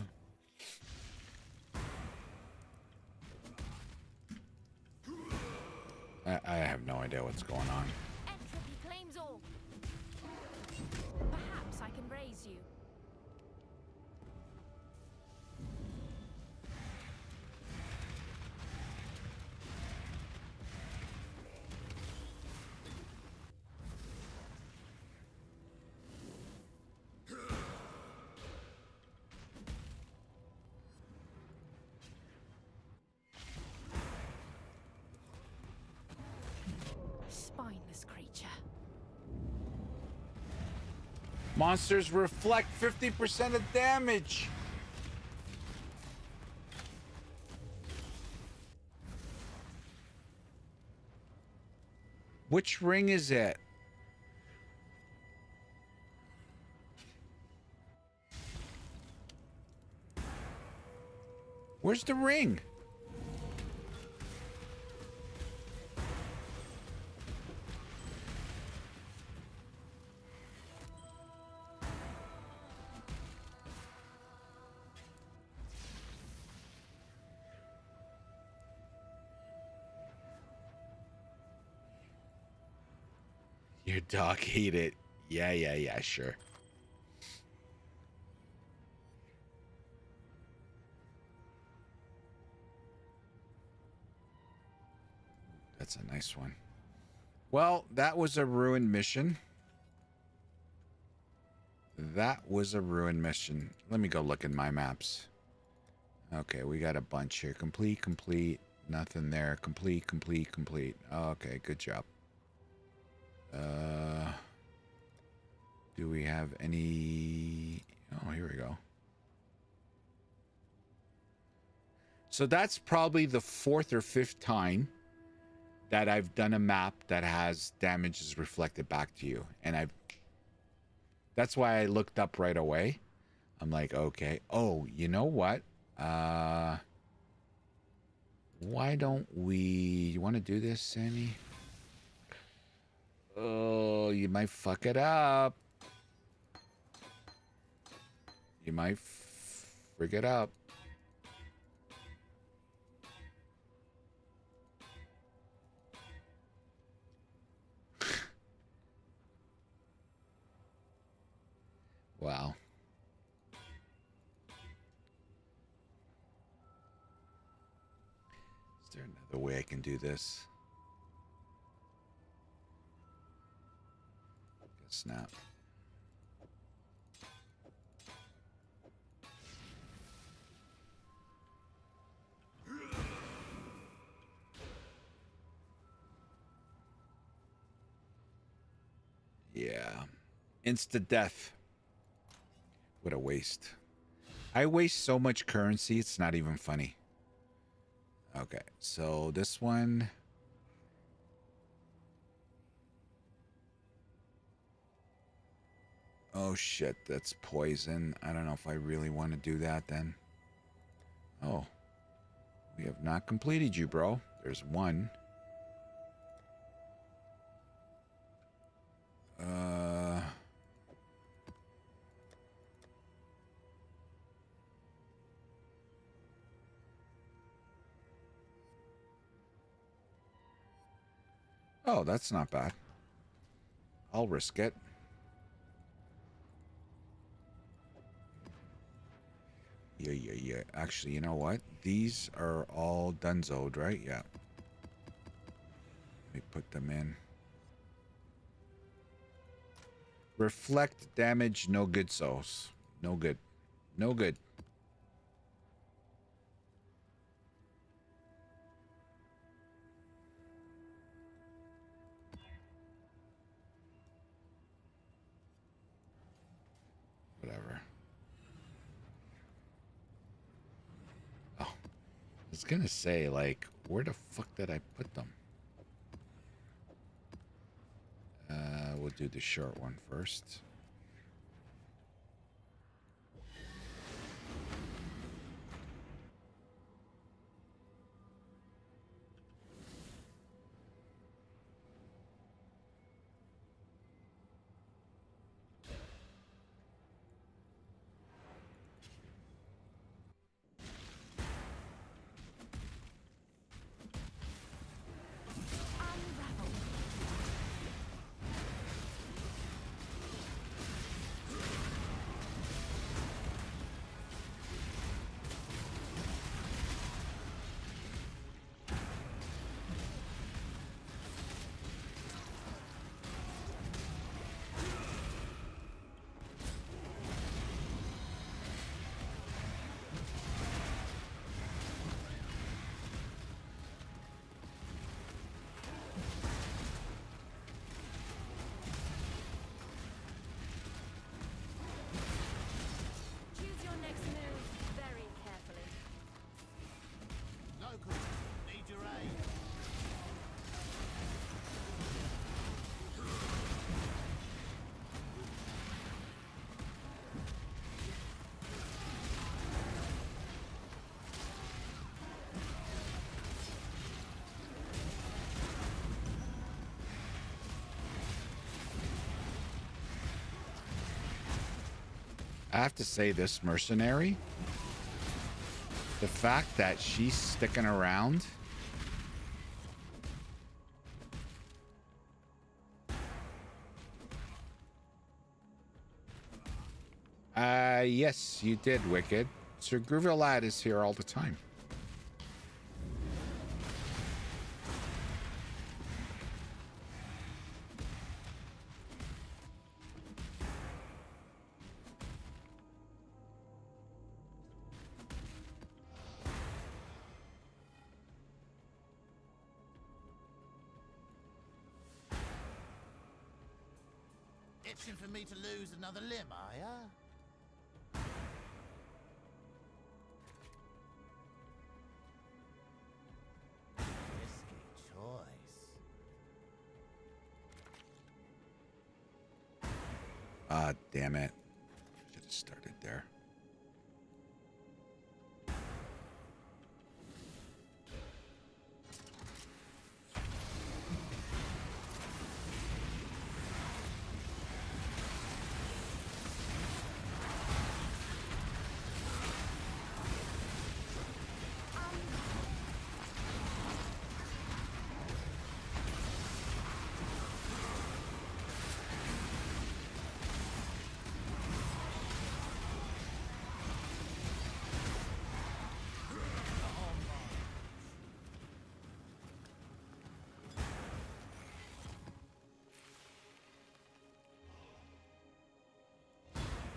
I have no idea what's going on. Entropy claims all. Perhaps I can raise you. Spineless creature. Monsters reflect 50% of damage. Which ring is it? Where's the ring? Your dog ate it. Yeah, sure. That's a nice one. Well, that was a ruined mission. That was a ruined mission. Let me go look in my maps. Okay, we got a bunch here. Complete, complete. Nothing there. Complete, complete, complete. Okay, good job. Do we have any... Oh, here we go. So that's probably the 4th or 5th time that I've done a map that has damages reflected back to you. And that's why I looked up right away. I'm like, okay. Oh, you know what? Why don't we... You want to do this, Sammy? Oh, you might fuck it up. You might frig it up. Wow. Is there another way I can do this? Snap. Yeah. Insta death. What a waste. I waste so much currency, it's not even funny. Okay, so this one... Oh shit, that's poison. I don't know if I really want to do that then. Oh. We have not completed you, bro. There's one. Oh, that's not bad. I'll risk it. Yeah. Actually, you know what? These are all dunzoed, right? Yeah. Let me put them in. Reflect damage, no good souls. No good. No good. Whatever. Oh. I was gonna say, like, where the fuck did I put them? We'll do the short one first. Unravel. Choose your next move very carefully. Local, need your aid. I have to say, this mercenary, the fact that she's sticking around. Yes, you did, Wicked. Sir Gruvilad is here all the time. Itching for me to lose another limb, are ya? Risky choice. Ah, damn it. Should have started there.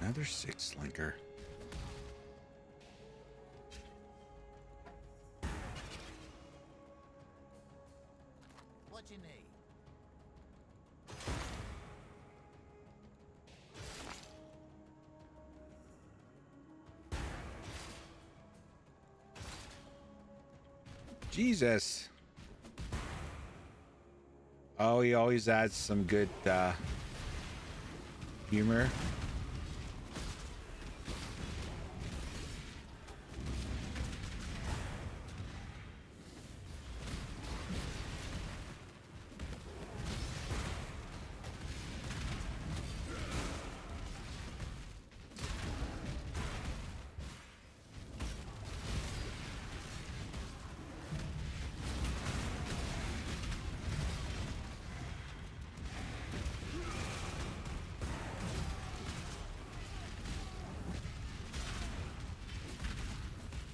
Another six linker. What you need? Jesus. Oh, he always adds some good humor.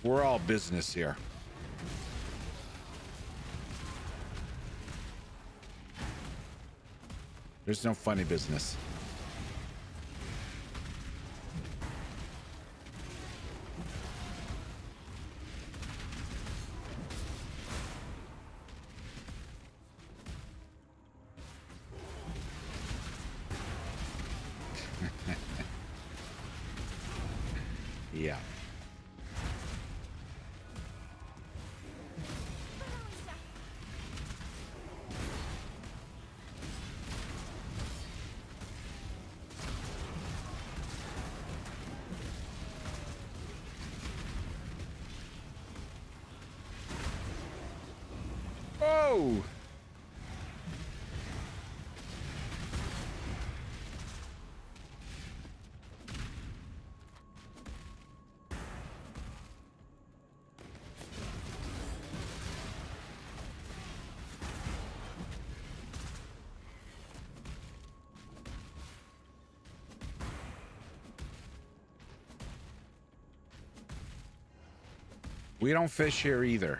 We're all business here. There's no funny business. Yeah. Oh! We don't fish here either.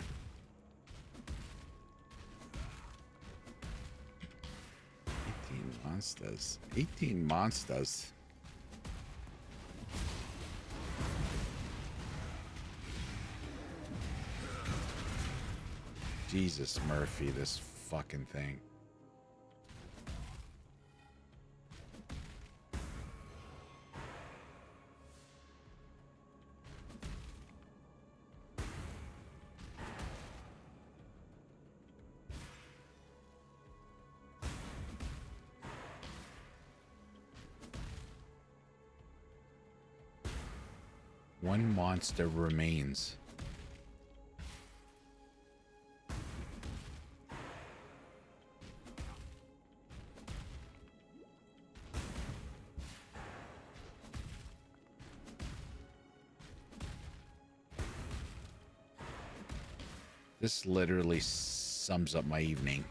18 monsters. 18 monsters. Jesus, Murphy, this fucking thing. One monster remains. This literally sums up my evening.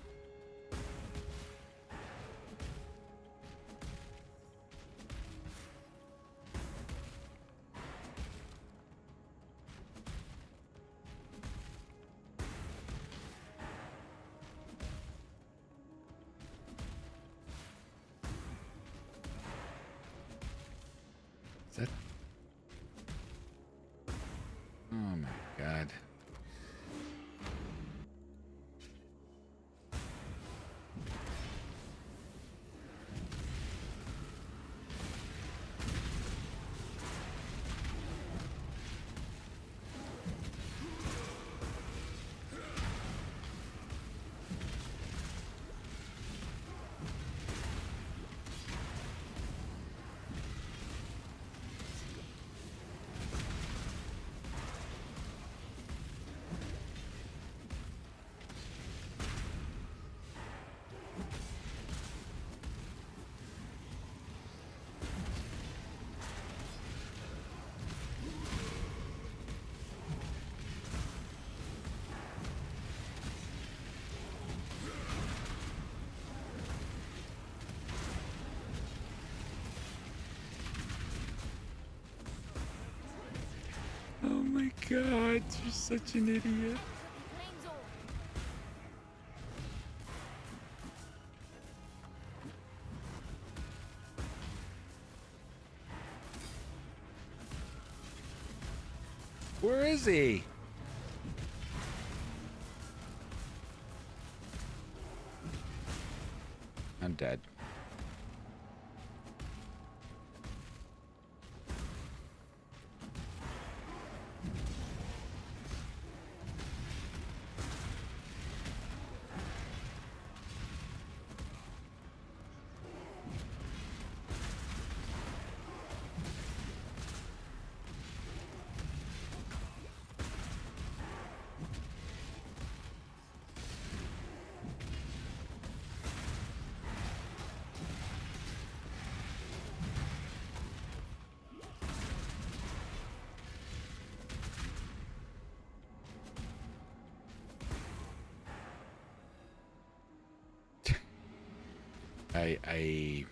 Is that... Oh my God. Oh my God, you're such an idiot. Flames all. Where is he? I'm dead. I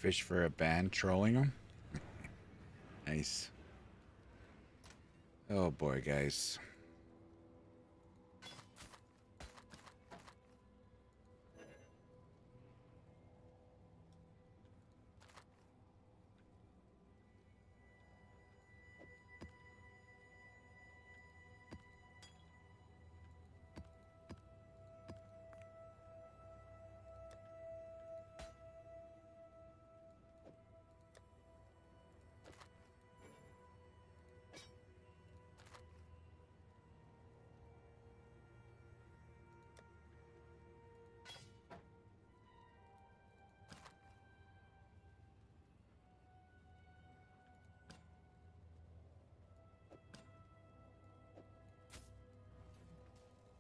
fish for a band trolling them. Nice. Oh boy, guys.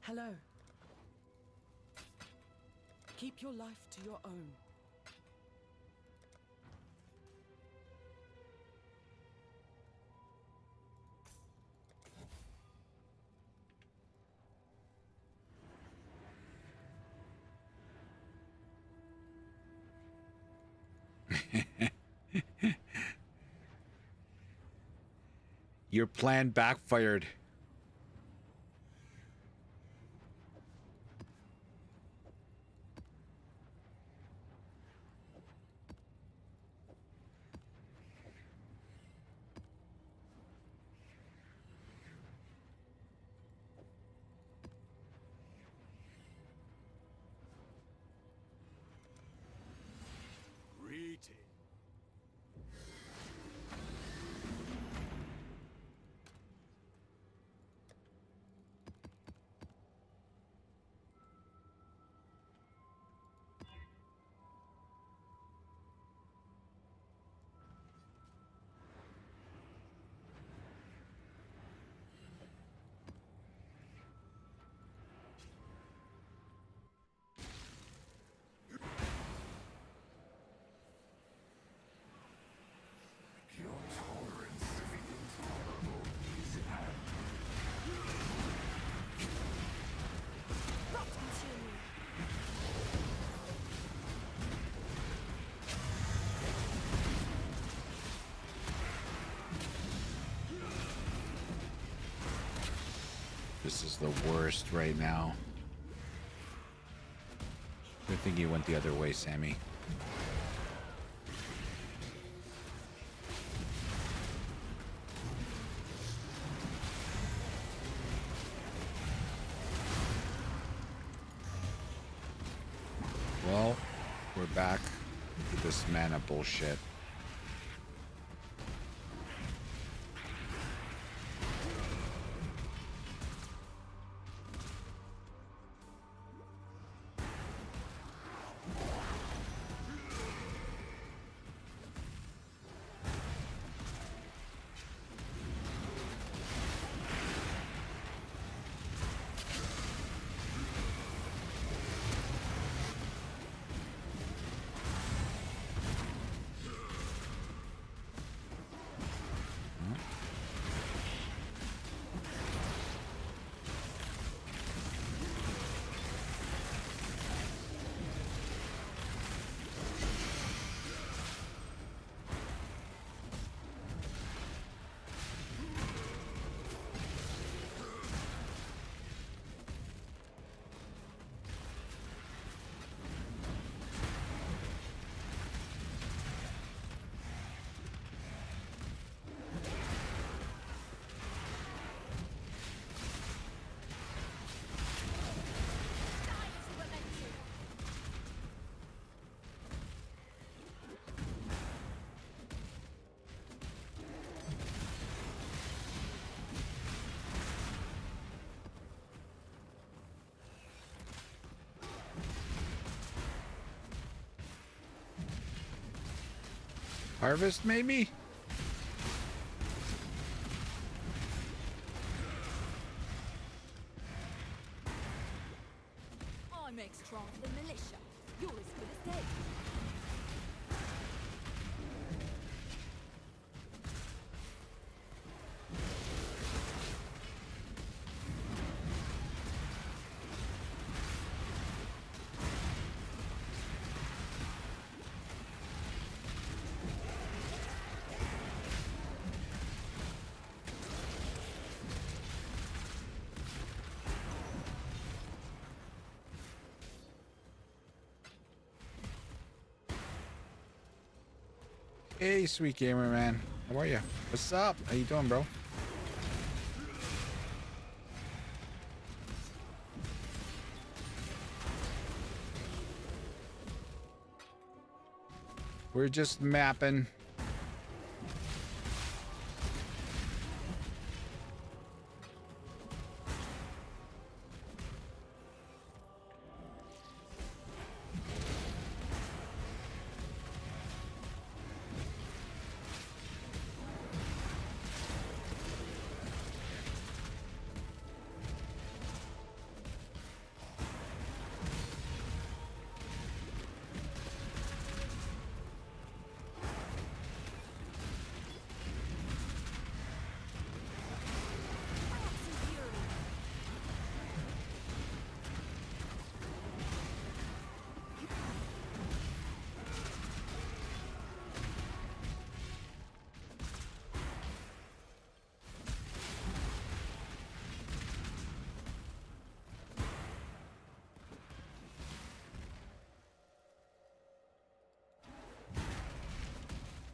Hello. Keep your life to your own. Your plan backfired. Greetings. Not consume me. This is the worst right now. Good thing you went the other way, Sammy. Well, we're back to this mana bullshit. Harvest, maybe? I make strong for the militia. You're as good as dead. Hey, sweet gamer man. How are you? What's up? How you doing, bro? We're just mapping.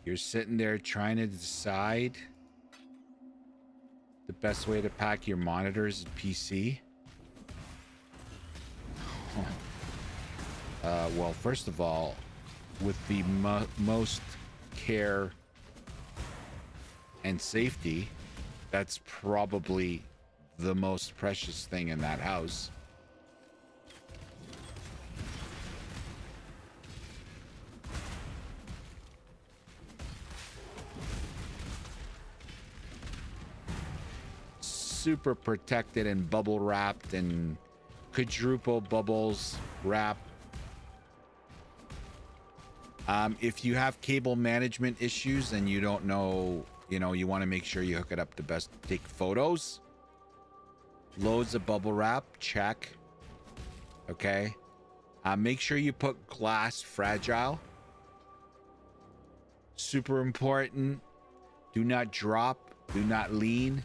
You're sitting there trying to decide the best way to pack your monitors and PC. Well, first of all, with the most care and safety, that's probably the most precious thing in that house. Super protected and bubble wrapped and quadruple bubbles wrap. If you have cable management issues and you don't know, you want to make sure you hook it up to best take photos. Loads of bubble wrap, check. Okay. Make sure you put glass fragile. Super important. Do not drop. Do not lean.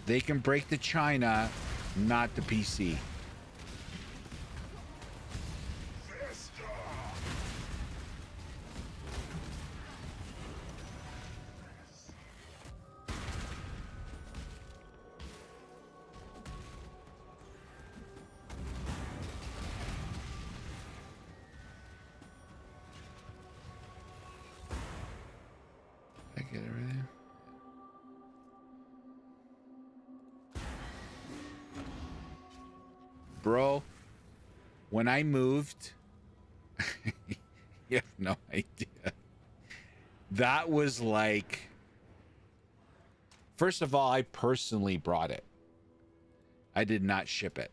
They can break the China, not the PC. I get everything. Bro, when I moved, you have no idea. That was like, first of all, I personally brought it. I did not ship it.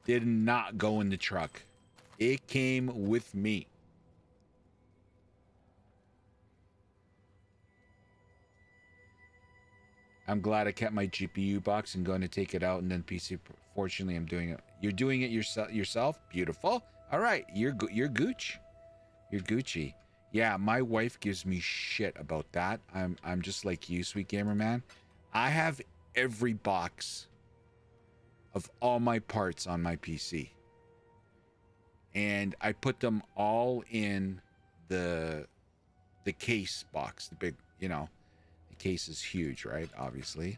Did not go in the truck. It came with me. I'm glad I kept my GPU box and going to take it out and then PC. Fortunately, I'm doing it. You're doing it yourself? Beautiful. All right. You're gooch. You're Gucci. Yeah, my wife gives me shit about that. I'm just like you, sweet gamer man. I have every box of all my parts on my PC. And I put them all in the case box, the big, case is huge, right? Obviously.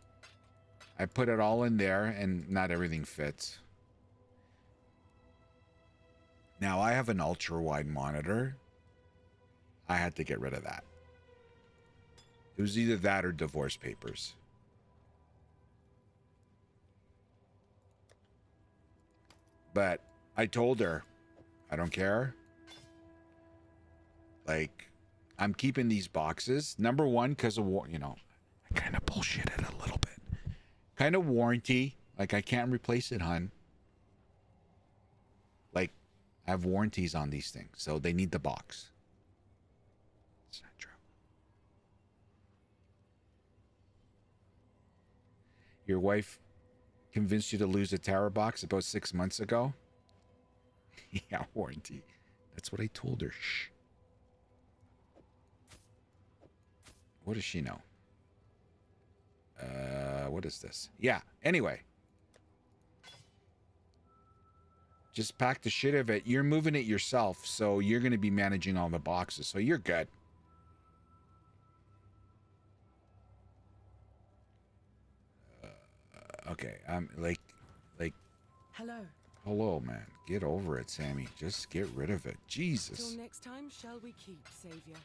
I put it all in there and not everything fits. Now I have an ultra wide monitor. I had to get rid of that. It was either that or divorce papers. But I told her, I don't care. Like, I'm keeping these boxes. Number one, because of I kind of bullshitted a little bit. Kind of warranty. Like, I can't replace it, hun. Like, I have warranties on these things, so they need the box. It's not true. Your wife convinced you to lose a tower box about 6 months ago? Yeah, warranty. That's what I told her. Shh. What does she know? What is this? Yeah, anyway. Just pack the shit of it. You're moving it yourself, so you're going to be managing all the boxes, so you're good. Okay, I'm like, Hello. hello, man. Get over it, Sammy. Just get rid of it. Jesus. Till next time, shall we keep, Savior?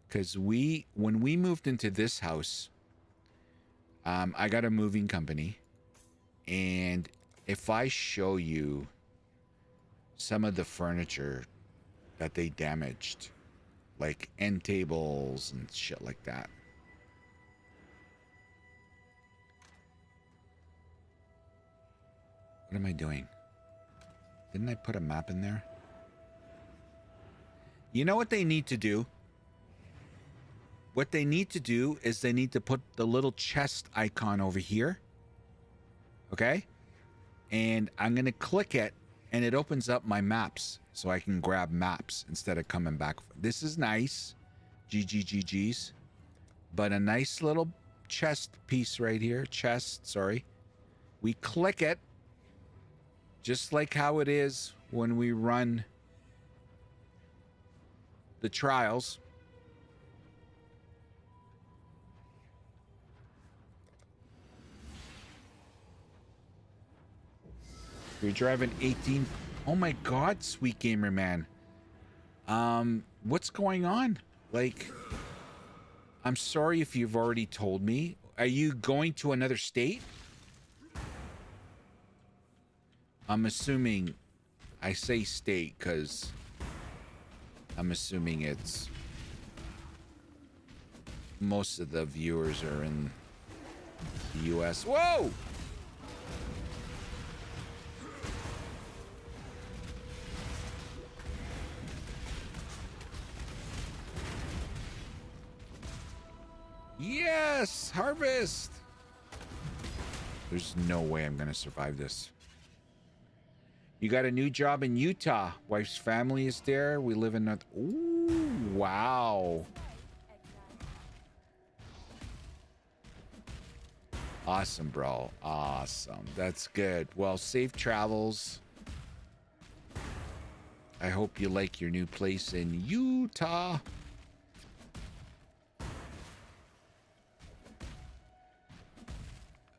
Because when we moved into this house, I got a moving company, and if I show you some of the furniture that they damaged, like end tables and shit like that. What am I doing? Didn't I put a map in there? You know what they need to do? What they need to do is they need to put the little chest icon over here. Okay? And I'm going to click it, and it opens up my maps, so I can grab maps instead of coming back. This is nice. GGGGs. But a nice little chest piece right here. Chest, sorry. We click it, just like how it is when we run the trials. You're driving 18. Oh my God, sweet gamer man. What's going on? Like, I'm sorry if you've already told me. Are you going to another state? I'm assuming, I say state because I'm assuming it's most of the viewers are in the US. Whoa! Yes! Harvest! There's no way I'm gonna survive this. You got a new job in Utah. Wife's family is there. We live in North... Ooh, wow. Awesome, bro. Awesome. That's good. Well, safe travels. I hope you like your new place in Utah.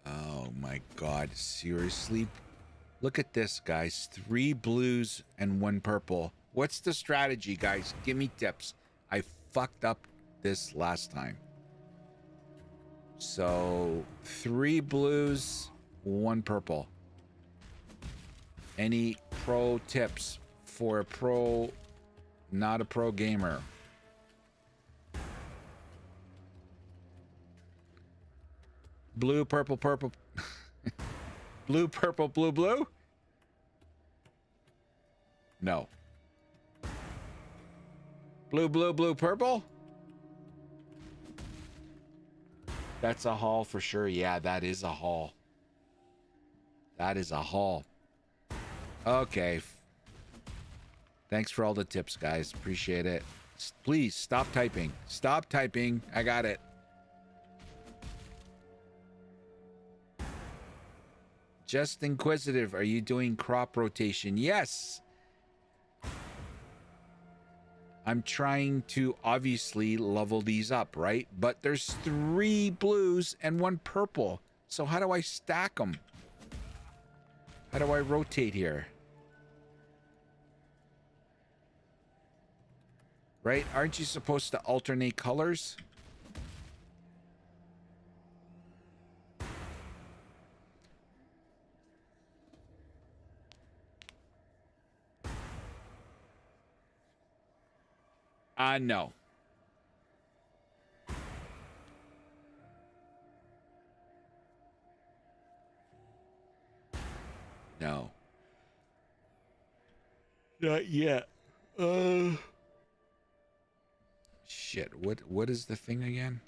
Oh my God, seriously? Look at this, guys. 3 blues and 1 purple. What's the strategy, guys? Give me tips. I fucked up this last time. So, 3 blues, 1 purple. Any pro tips for a pro, not a pro gamer? Blue, purple, purple. Blue, purple, blue, blue? No. Blue, blue, blue, purple? That's a haul for sure. Yeah, that is a haul. That is a haul. Okay. Thanks for all the tips, guys. Appreciate it. Please stop typing. Stop typing. I got it. Just inquisitive. Are you doing crop rotation? Yes. I'm trying to obviously level these up, right? But there's 3 blues and 1 purple. So how do I stack them? How do I rotate here? Right? Aren't you supposed to alternate colors? No. No. Not yet. Shit, what is the thing again?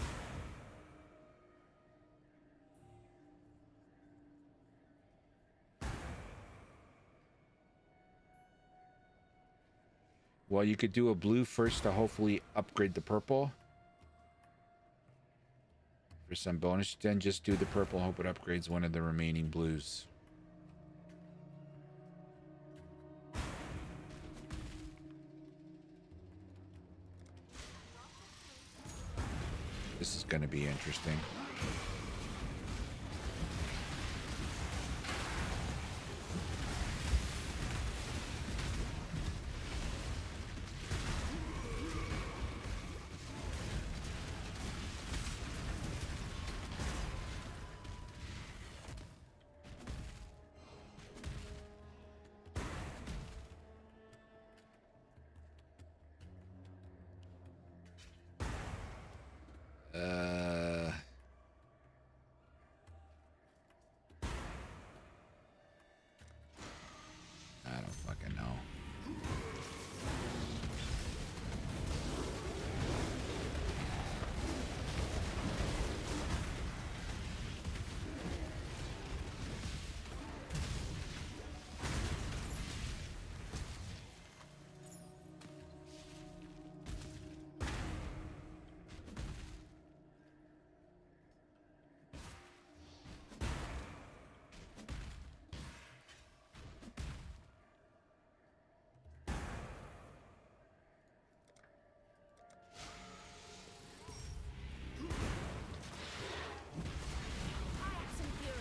Well, you could do a blue first to hopefully upgrade the purple. For some bonus, then just do the purple, hope it upgrades one of the remaining blues. This is going to be interesting. I don't fucking know. Axe and fury.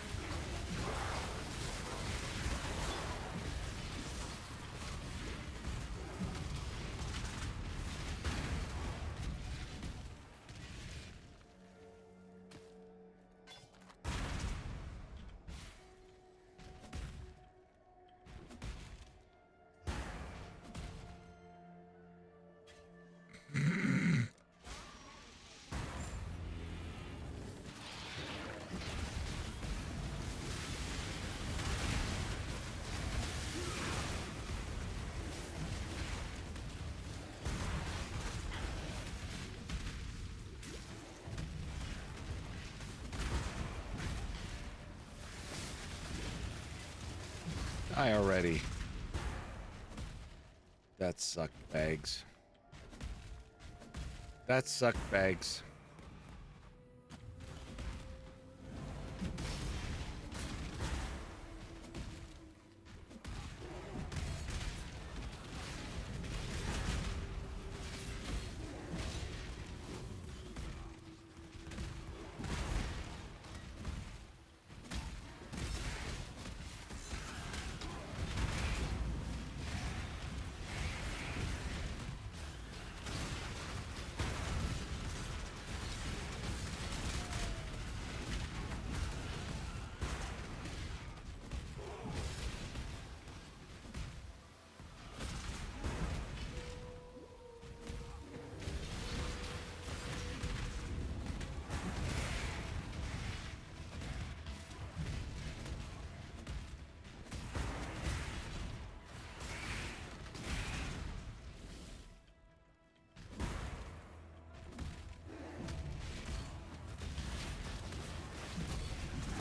I already. That sucked bags. That sucked bags.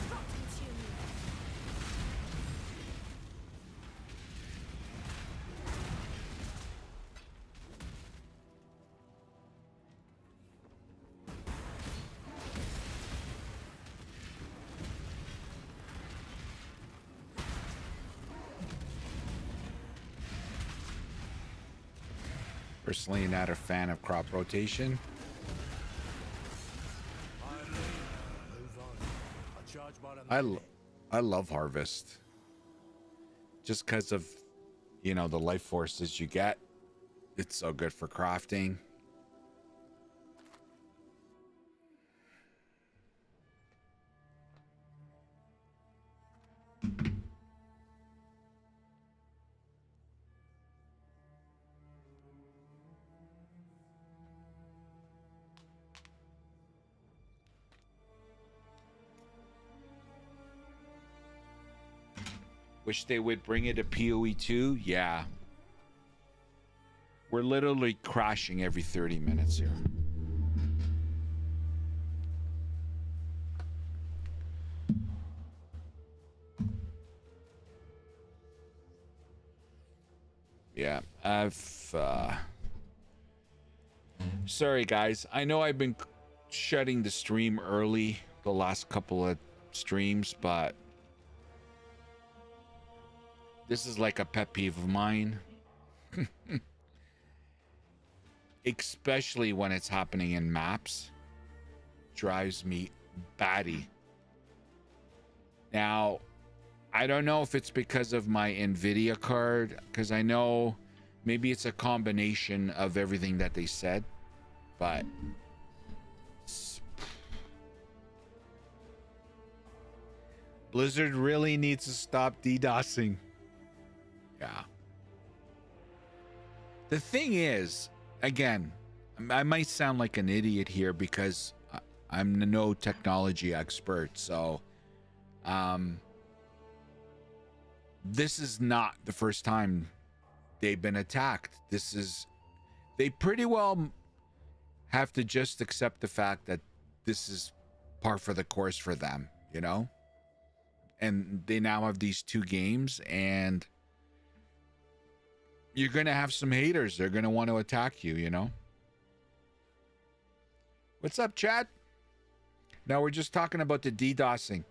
Rot consume you. Personally, not a fan of crop rotation. Move on. I charge by the minute. I love harvest. Just because of, you know, the life forces you get. It's so good for crafting. Wish they would bring it to PoE 2. Yeah. We're literally crashing every 30 minutes here. Yeah, sorry guys. I know I've been shutting the stream early the last couple of streams, but this is like a pet peeve of mine. Especially when it's happening in maps. drives me batty. Now, I don't know if it's because of my NVIDIA card, because I know maybe it's a combination of everything that they said, but Blizzard really needs to stop DDoSing. Yeah. The thing is, again, I might sound like an idiot here because I'm no technology expert, so this is not the first time they've been attacked. They pretty well have to just accept the fact that this is par for the course for them, you know? And they now have these 2 games, and you're going to have some haters. They're going to want to attack you, you know? What's up, chat? No, we're just talking about the DDoSing.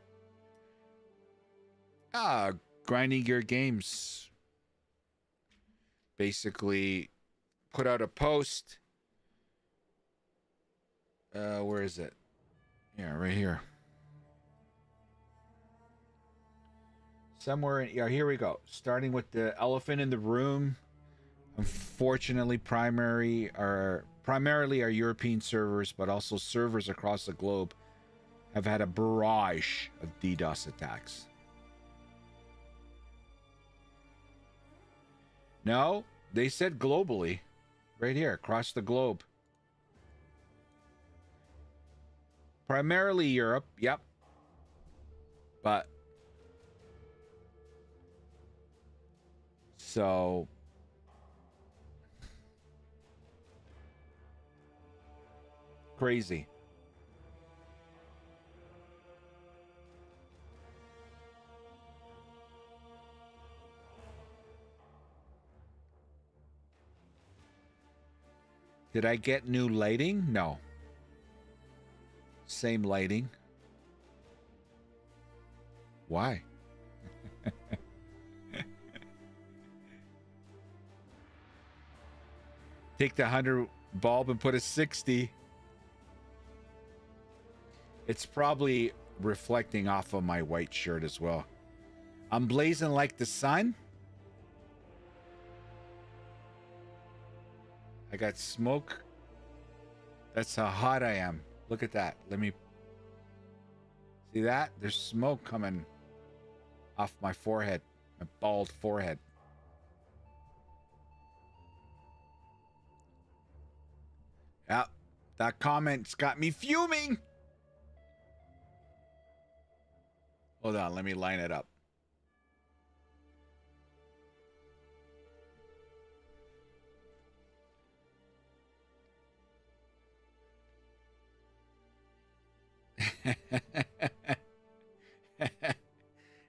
Grinding Gear Games basically put out a post. Where is it? Yeah, right here. Somewhere in, yeah, here we go. Starting with the elephant in the room. Unfortunately, primarily our European servers, but also servers across the globe, have had a barrage of DDoS attacks. No, they said globally. Right here, across the globe. Primarily Europe, yep. But so crazy. Did I get new lighting? No. Same lighting. Why? Take the 100 bulb and put a 60. It's probably reflecting off of my white shirt as well. I'm blazing like the sun. I got smoke. That's how hot I am. Look at that. Let me see that. There's smoke coming off my forehead, my bald forehead. Yeah, that comment's got me fuming. Hold on, let me line it up.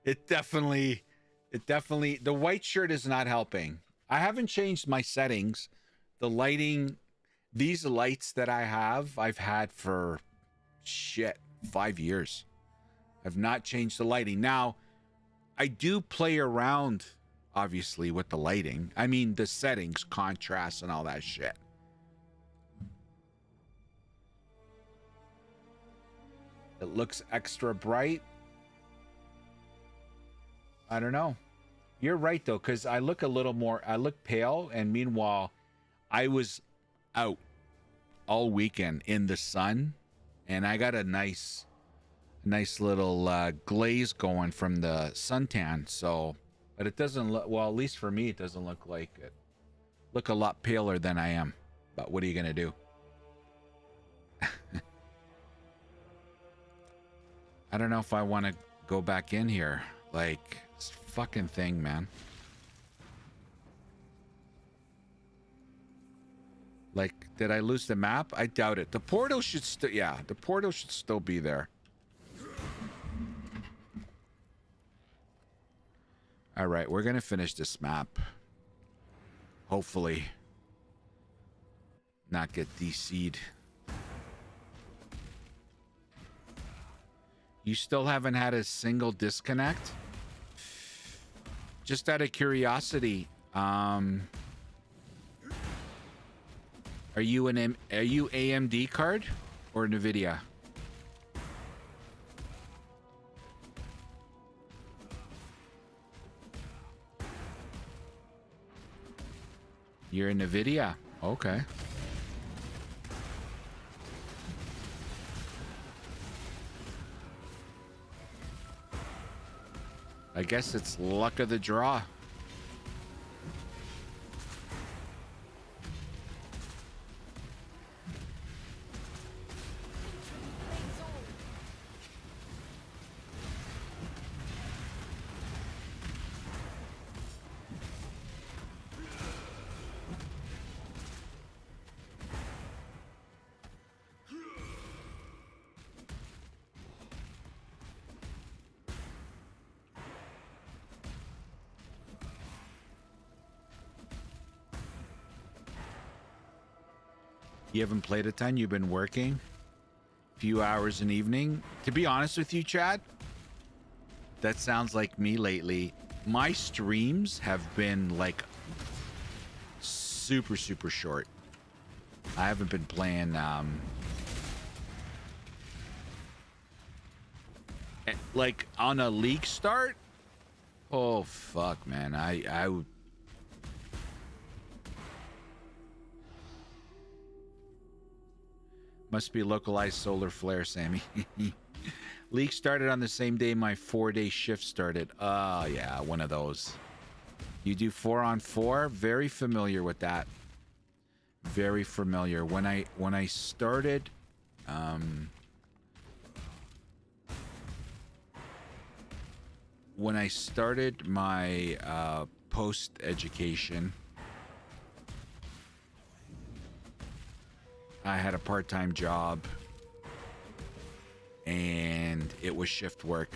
It definitely, the white shirt is not helping. I haven't changed my settings. The lighting, these lights that I have, I've had for 5 years. I've not changed the lighting. Now, I do play around, obviously, with the lighting. I mean, the settings, contrast, and all that shit. It looks extra bright. I don't know. You're right, though, because I look a little more, I look pale, and meanwhile, I was out all weekend in the sun, and I got a nice little glaze going from the suntan. So, but it doesn't look, well, at least for me, it doesn't look like it. Look a lot paler than I am. But what are you going to do? I don't know if I want to go back in here. Like, this fucking thing, man. Like, did I lose the map? I doubt it. The portal should still, yeah, the portal should still be there. All right, we're going to finish this map. Hopefully. Not get DC'd. You still haven't had a single disconnect? Just out of curiosity, are you AMD card or NVIDIA? You're in NVIDIA. Okay. I guess it's luck of the draw. You haven't played a ton. You've been working a few hours an evening. To be honest with you, Chad, that sounds like me lately. My streams have been like super, super short. I haven't been playing like on a league start. Oh fuck, man. I would. Must be localized solar flare, Sammy. League started on the same day my 4-day shift started. Oh, yeah, one of those. You do 4-on-4? Very familiar with that. Very familiar. When I started, when I started my post education, I had a part-time job and it was shift work.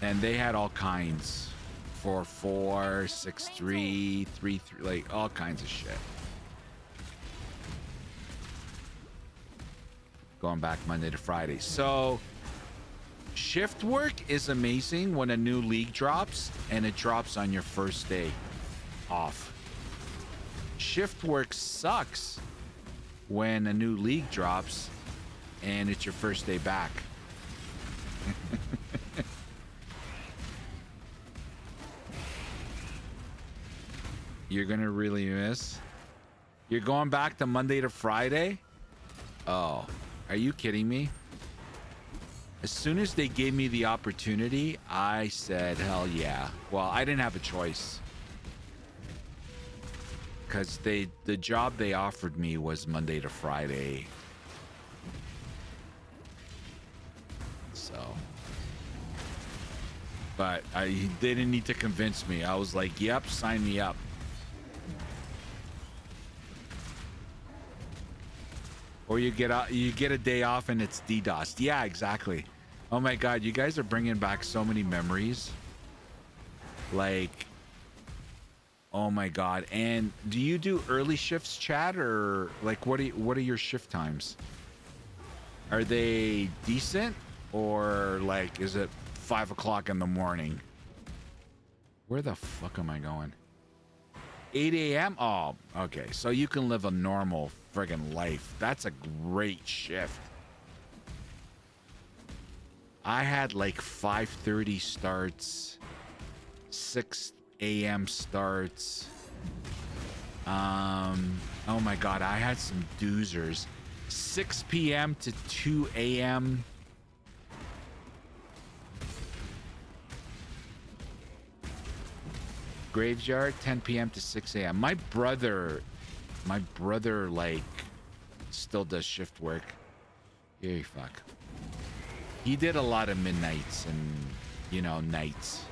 And they had all kinds. 4-4, 6-3, 3-3, like all kinds of shit. Going back Monday to Friday. So shift work is amazing when a new league drops and it drops on your first day off. Shift work sucks when a new league drops and it's your first day back. You're gonna really miss. You're going back to Monday to Friday? Oh, are you kidding me? As soon as they gave me the opportunity, I said, hell yeah. Well, I didn't have a choice. Because the job they offered me was Monday to Friday. So. But they didn't need to convince me. I was like, yep, sign me up. Or you get a day off and it's DDoS. Yeah, exactly. Oh my God, you guys are bringing back so many memories. Like, oh my God. And do you do early shifts, Chad, or like what are your shift times? Are they decent, or like is it 5 o'clock in the morning? Where the fuck am I going? 8 a.m. Oh, okay. So you can live a normal friggin' life. That's a great shift. I had like 5:30 starts, 6 a.m. starts. Oh my God, I had some doozers. 6 p.m. to 2 a.m. Graveyard, 10 p.m. to 6 a.m. My brother like still does shift work. Yeah, fuck. He did a lot of midnights and, you know, nights.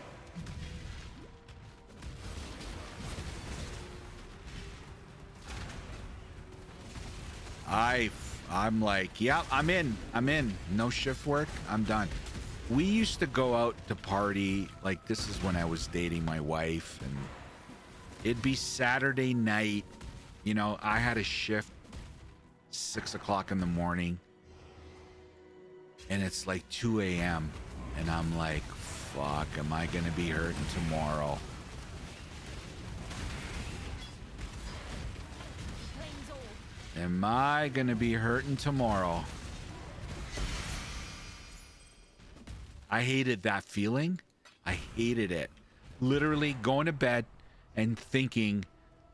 I'm like, yeah, I'm in. No shift work. I'm done. We used to go out to party. Like, this is when I was dating my wife, and it'd be Saturday night. You know, I had a shift 6 o'clock in the morning, and it's like 2 a.m. and I'm like, fuck, am I gonna be hurting tomorrow? Am I gonna be hurting tomorrow? I hated that feeling. I hated it. Literally going to bed, and thinking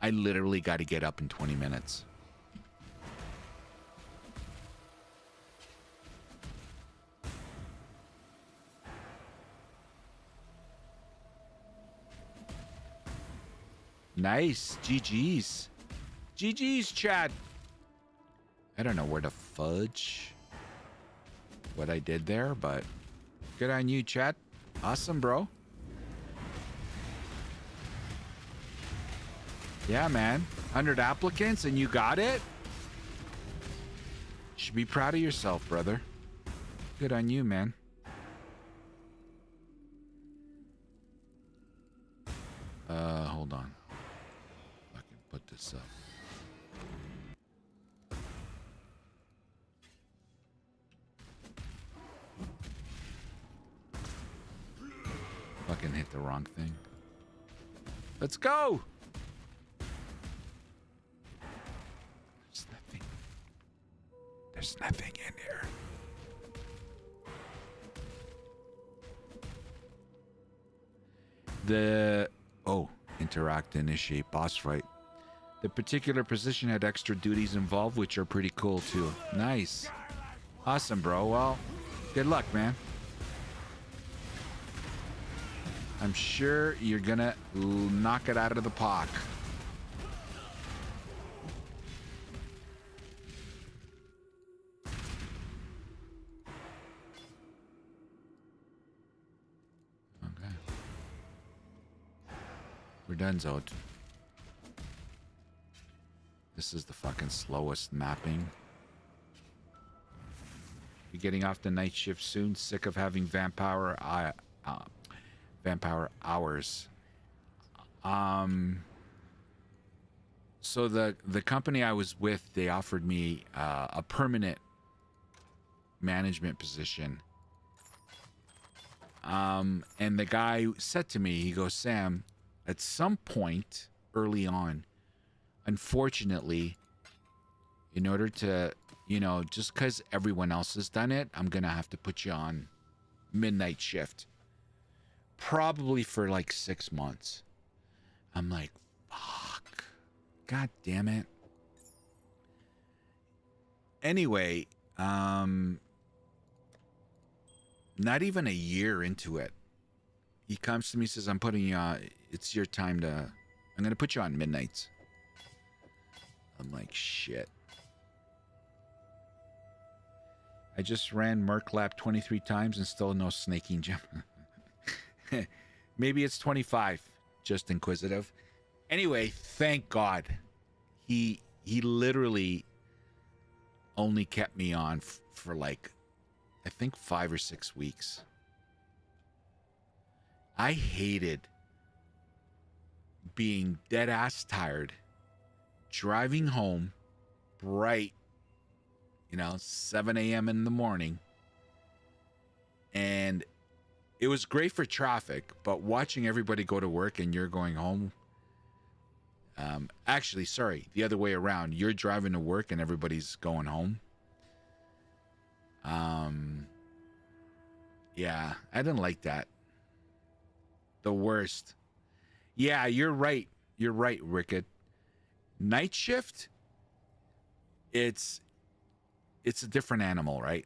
I literally got to get up in 20 minutes. Nice. GG's. GG's, chat. I don't know where to fudge what I did there, but good on you, chat. Awesome, bro. Yeah, man. 100 applicants and you got it? You should be proud of yourself, brother. Good on you, man. Hold on. I can put this up. Fucking hit the wrong thing. Let's go! There's nothing. There's nothing in here. Interact, initiate boss fight. The particular position had extra duties involved, which are pretty cool too. Nice. Awesome, bro. Well, good luck, man. I'm sure you're gonna knock it out of the park. Okay. We're done, Zod. This is the fucking slowest mapping. You're getting off the night shift soon. Sick of having vampire hours. So the company I was with, they offered me a permanent management position. And the guy said to me, he goes, Sam, at some point early on, unfortunately, in order to, you know, just because everyone else has done it, I'm going to have to put you on midnight shift. Probably for like 6 months. I'm like, fuck. God damn it. Anyway, not even a year into it, he comes to me, says, I'm putting you on, it's your time to, I'm going to put you on midnights. I'm like, shit. I just ran Merc Lab 23 times and still no snaking gem. Maybe it's 25. Just inquisitive. Anyway, thank God. He literally only kept me on for like, I think 5 or 6 weeks. I hated being dead ass tired, driving home bright, 7 a.m. in the morning. And it was great for traffic, but watching everybody go to work and you're going home. Actually, sorry, the other way around. You're driving to work and everybody's going home. Yeah, I didn't like that. The worst. Yeah, you're right. You're right, Rickett. Night shift, it's a different animal, right?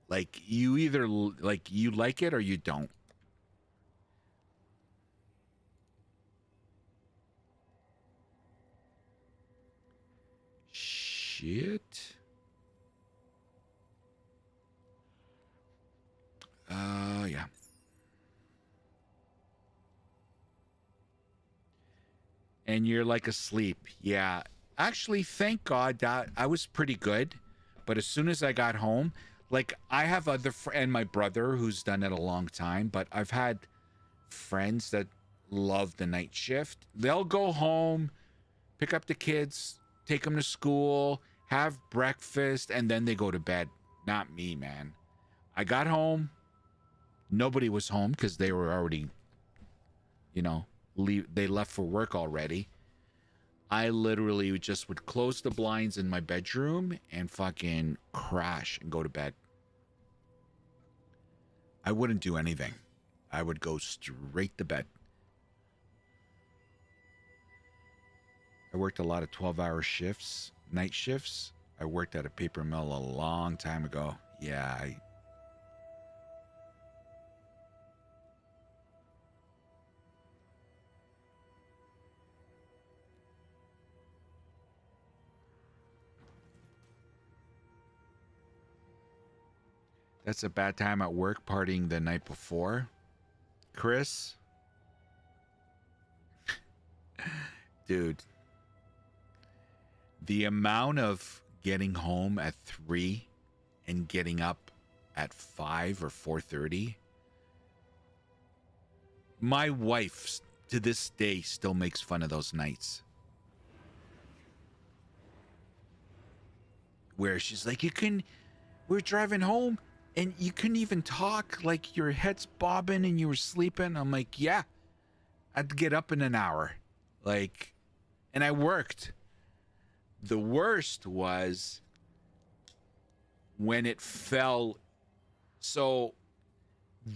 Like, you either you like it or you don't. Shit. Yeah. And you're like asleep. Yeah. Actually, thank God that I was pretty good. But as soon as I got home, like, I have other and my brother who's done it a long time, but I've had friends that love the night shift. They'll go home, pick up the kids, take them to school, have breakfast, and then they go to bed. Not me, man. I got home. Nobody was home because they were already, they left for work already. I literally just would close the blinds in my bedroom and fucking crash and go to bed. I wouldn't do anything. I would go straight to bed. I worked a lot of 12-hour shifts, night shifts. I worked at a paper mill a long time ago. Yeah, that's a bad time at work, partying the night before. Chris? Dude. The amount of getting home at 3 and getting up at 5 or 4:30. My wife, to this day, still makes fun of those nights. Where she's like, we're driving home and you couldn't even talk, like your head's bobbing and you were sleeping. I'm like, yeah, I'd get up in an hour. Like, and I worked. The worst was when it fell. So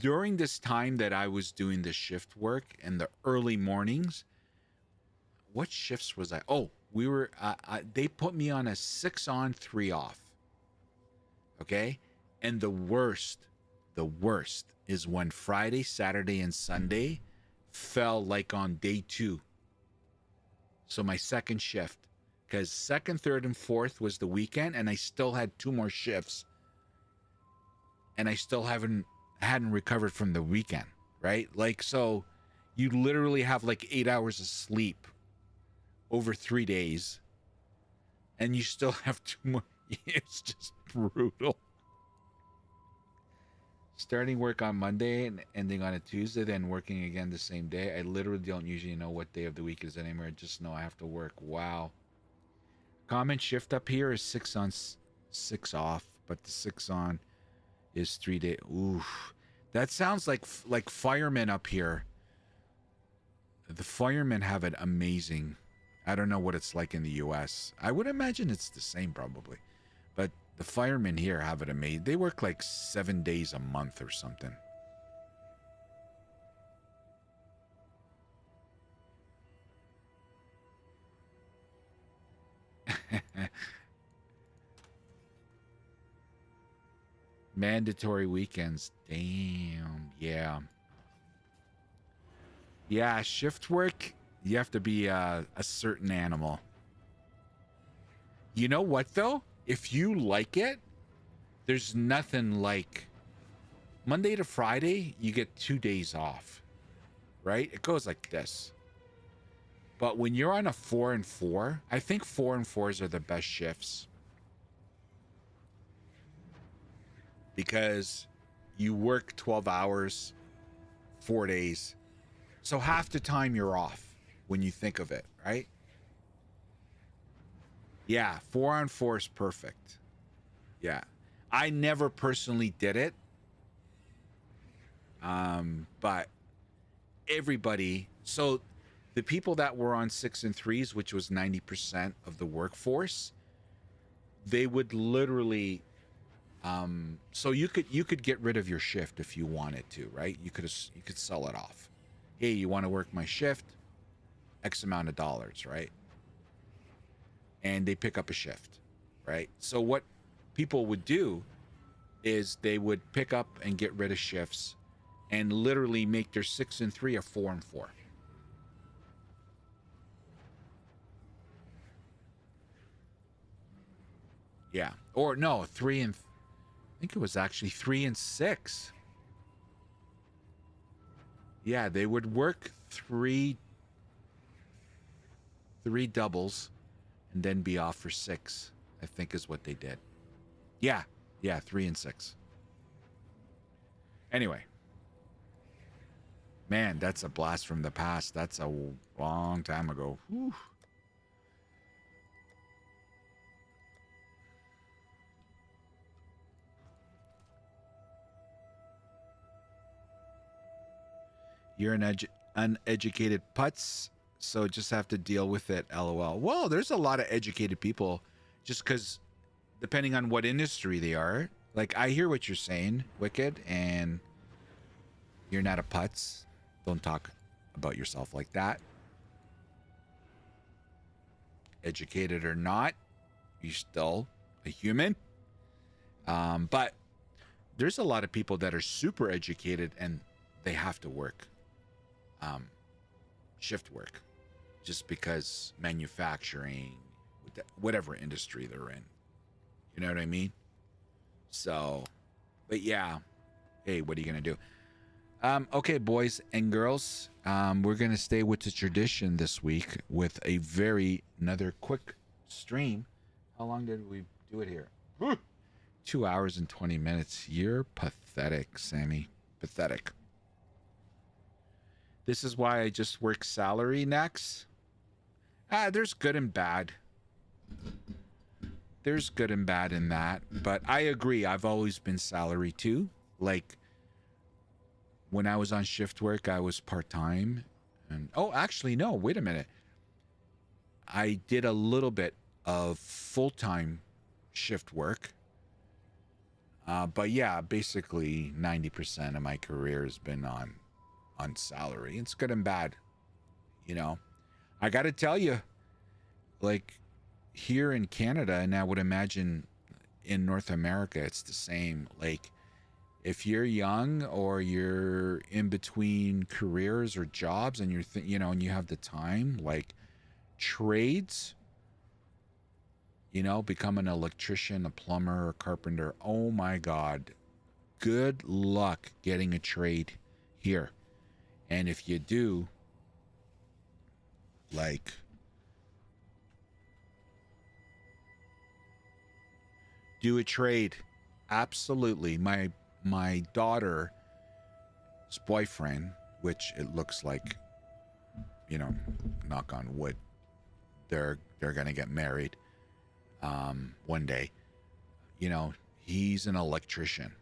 during this time that I was doing the shift work in the early mornings, what shifts was I? Oh, we were, they put me on a 6 on, 3 off. Okay. And the worst is when Friday, Saturday, and Sunday fell like on day 2. So my second shift, because second, third, and fourth was the weekend, and I still had 2 more shifts, and I still hadn't recovered from the weekend, right? Like, so you literally have like 8 hours of sleep over 3 days, and you still have 2 more. It's just brutal. Starting work on Monday and ending on a Tuesday, then working again the same day. I literally don't usually know what day of the week is anymore. I just know I have to work. Wow. Common shift up here is 6 on, 6 off, but the 6 on is 3 days. Oof. That sounds like firemen up here. The firemen have it amazing. I don't know what it's like in the US. I would imagine it's the same probably. But the firemen here have it amazing. They work like 7 days a month or something. Mandatory weekends. Damn. Yeah. Yeah, shift work, you have to be a certain animal. You know what, though? If you like it, there's nothing like Monday to Friday, you get 2 days off, right? It goes like this. But when you're on a 4 and 4, I think 4 and 4s are the best shifts. Because you work 12 hours, 4 days. So half the time you're off when you think of it, right? Yeah, 4 on 4 is perfect. Yeah. I never personally did it. But everybody, so the people that were on 6 and 3s, which was 90% of the workforce, they would literally so you could get rid of your shift if you wanted to, right? You could sell it off. Hey, you want to work my shift? X amount of dollars, right? And they pick up a shift, right? So what people would do is they would pick up and get rid of shifts and literally make their 6 and 3 a 4 and 4. Yeah. Or no, 3 and I think it was actually 3 and 6. Yeah, they would work three doubles and then be off for 6, I think is what they did. Yeah, 3 and 6. Anyway. Man, that's a blast from the past. That's a long time ago. Whew. You're an uneducated putz, so just have to deal with it, LOL. Well, there's a lot of educated people, just because depending on what industry they are. Like, I hear what you're saying, Wicked, and you're not a putz. Don't talk about yourself like that. educated or not, you're still a human. But there's a lot of people that are super educated and they have to work shift work just because manufacturing, whatever industry they're in. You know what I mean? So, but yeah. Hey, what are you going to do? Okay, boys and girls, we're going to stay with the tradition this week with another quick stream. How long did we do it here? 2 hours and 20 minutes. You're pathetic, Sammy. Pathetic. This is why I just work salary next. There's good and bad. There's good and bad in that. But I agree. I've always been salary too. Like, when I was on shift work, I was part-time. And oh, actually, no, wait a minute. I did a little bit of full-time shift work. But yeah, basically 90% of my career has been on salary. It's good and bad. You know, I got to tell you, like here in Canada, and I would imagine in North America, it's the same. Like, if you're young or you're in between careers or jobs and and you have the time, like trades, become an electrician, a plumber, a carpenter. Oh my God. Good luck getting a trade here. And if you do, like, do a trade. Absolutely. My daughter's boyfriend, which it looks like, knock on wood, they're gonna get married one day. He's an electrician.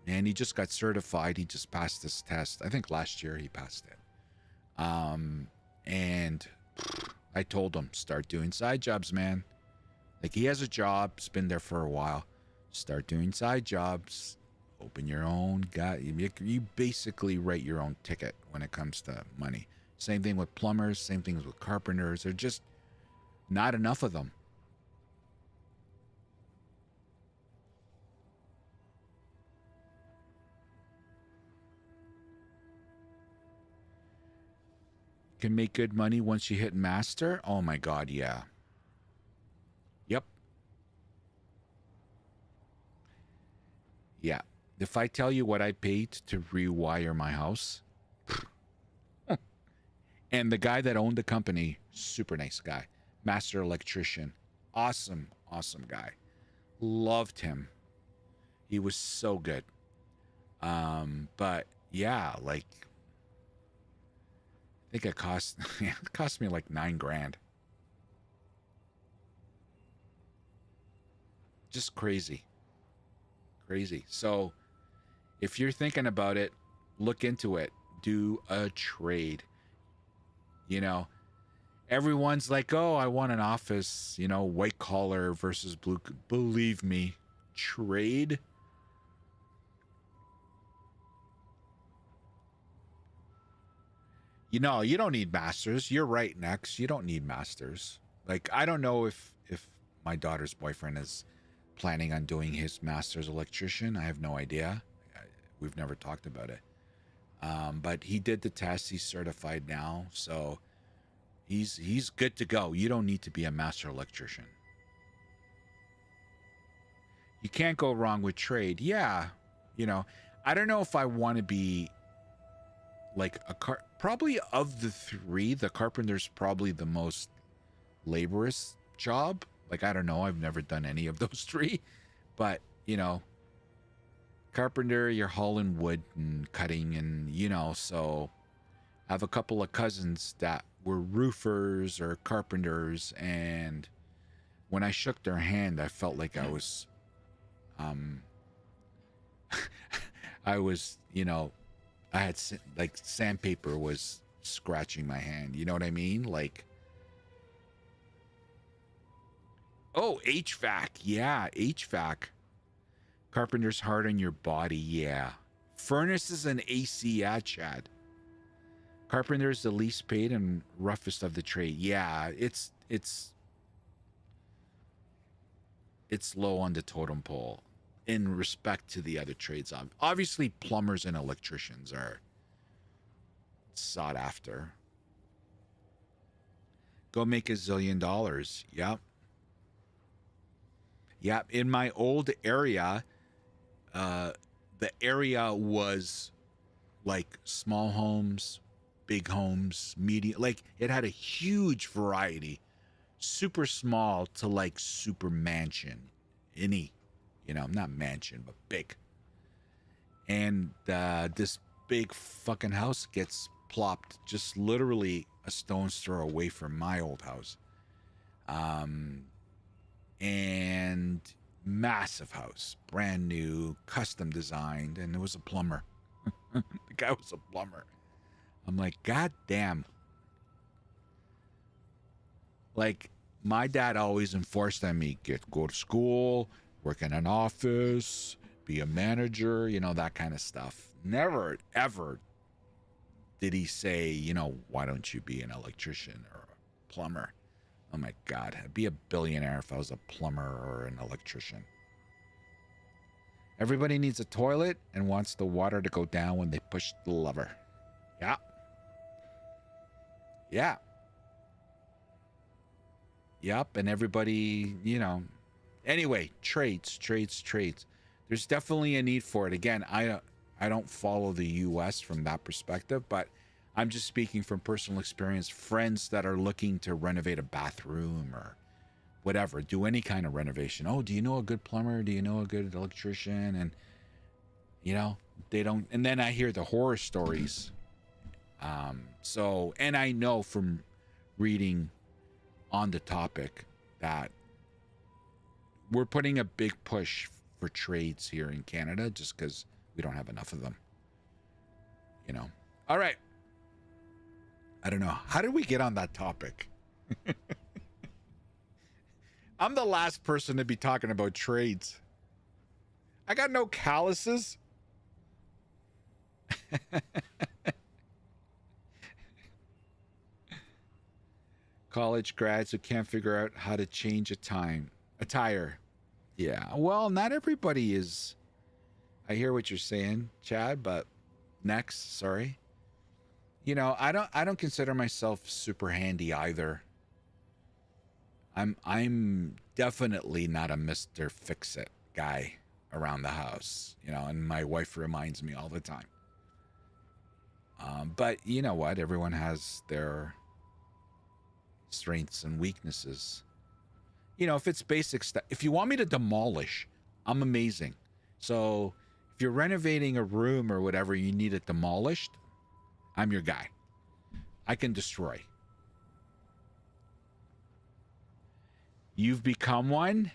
And he just got certified. He just passed this test. I think last year he passed it. And I told him, start doing side jobs, man. Like, he has a job, it's been there for a while. Start doing side jobs. Open your own guy. You basically write your own ticket when it comes to money. Same thing with plumbers. Same things with carpenters. There's just not enough of them. Can make good money once you hit master. Oh my God, yeah. Yep. Yeah. If I tell you what I paid to rewire my house, and the guy that owned the company, super nice guy, master electrician, awesome guy, loved him. He was so good. But yeah, like, I think it cost me like $9,000. Just crazy. So if you're thinking about it, look into it. Do a trade. Everyone's like, oh, I want an office, white collar versus blue. Believe me, trade. You don't need masters. You're right, Nex. You don't need masters. Like, I don't know if my daughter's boyfriend is planning on doing his master's electrician. I have no idea. We've never talked about it. But he did the test. He's certified now. So he's good to go. You don't need to be a master electrician. You can't go wrong with trade. Yeah. I don't know if I want to be like probably of the three, the carpenter's probably the most laborious job. Like, I don't know. I've never done any of those three. But, carpenter, you're hauling wood and cutting and, so I have a couple of cousins that were roofers or carpenters. And when I shook their hand, I felt like I was, I had like sandpaper was scratching my hand. You know what I mean? Like, oh, HVAC. Yeah, HVAC. Carpenter's hard on your body. Yeah. Furnaces and AC. Yeah, Chad. Carpenter is the least paid and roughest of the trade. Yeah, it's low on the totem pole in respect to the other trades. Obviously, plumbers and electricians are sought after. Go make $1 zillion. Yep. Yep. In my old area, the area was like small homes, big homes, medium. Like it had a huge variety, super small to like super mansion, not mansion, but big. And this big fucking house gets plopped just literally a stone's throw away from my old house. And massive house, brand new, custom designed, and it was a plumber. The guy was a plumber. I'm like, God damn. Like, my dad always enforced on me, go to school, work in an office, be a manager, that kind of stuff. Never, ever did he say, why don't you be an electrician or a plumber? Oh my God, I'd be a billionaire if I was a plumber or an electrician. Everybody needs a toilet and wants the water to go down when they push the lever. Yeah. Yeah. Yep, and everybody, Anyway, trades. There's definitely a need for it. Again, I don't follow the U.S. from that perspective, but I'm just speaking from personal experience. Friends that are looking to renovate a bathroom or whatever, do any kind of renovation. Oh, do you know a good plumber? Do you know a good electrician? And, they don't. And then I hear the horror stories. And I know from reading on the topic that we're putting a big push for trades here in Canada just because we don't have enough of them. All right. I don't know. How did we get on that topic? I'm the last person to be talking about trades. I got no calluses. College grads who can't figure out how to change a tire. Yeah, well, not everybody is. I hear what you're saying, Chad, but next, sorry. I don't consider myself super handy either. I'm definitely not a Mr. Fix-It guy around the house, and my wife reminds me all the time. But you know what? Everyone has their strengths and weaknesses. If it's basic stuff, if you want me to demolish, I'm amazing. So if you're renovating a room or whatever, you need it demolished, I'm your guy. I can destroy. You've become one?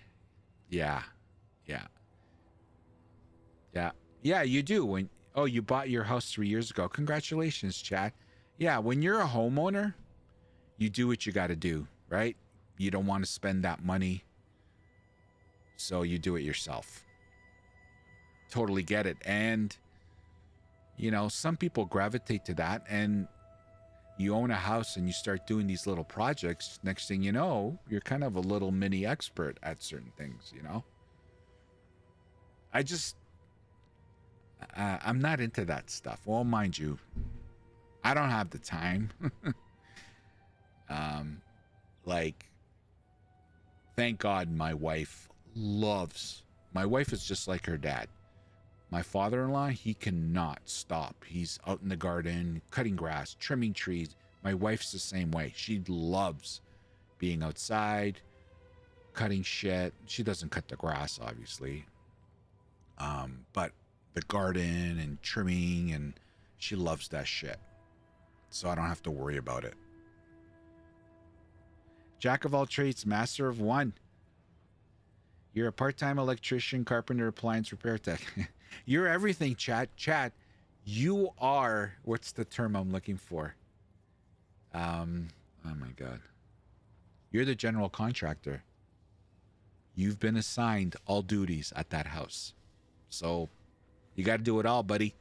Yeah, you do. You bought your house 3 years ago. Congratulations, Chad. Yeah, when you're a homeowner, you do what you got to do, right? You don't want to spend that money, so you do it yourself. Totally get it. And, some people gravitate to that, and you own a house and you start doing these little projects. Next thing you know, you're kind of a little mini expert at certain things, I'm not into that stuff. Well, mind you, I don't have the time. Thank God my wife is just like her dad. My father-in-law, he cannot stop. He's out in the garden, cutting grass, trimming trees. My wife's the same way. She loves being outside, cutting shit. She doesn't cut the grass, obviously. But the garden and trimming, and she loves that shit. So I don't have to worry about it. Jack of all trades, master of one. You're a part-time electrician, carpenter, appliance repair tech. You're everything, Chad. Chad, you are, what's the term I'm looking for? Oh my God. You're the general contractor. You've been assigned all duties at that house. So you got to do it all, buddy.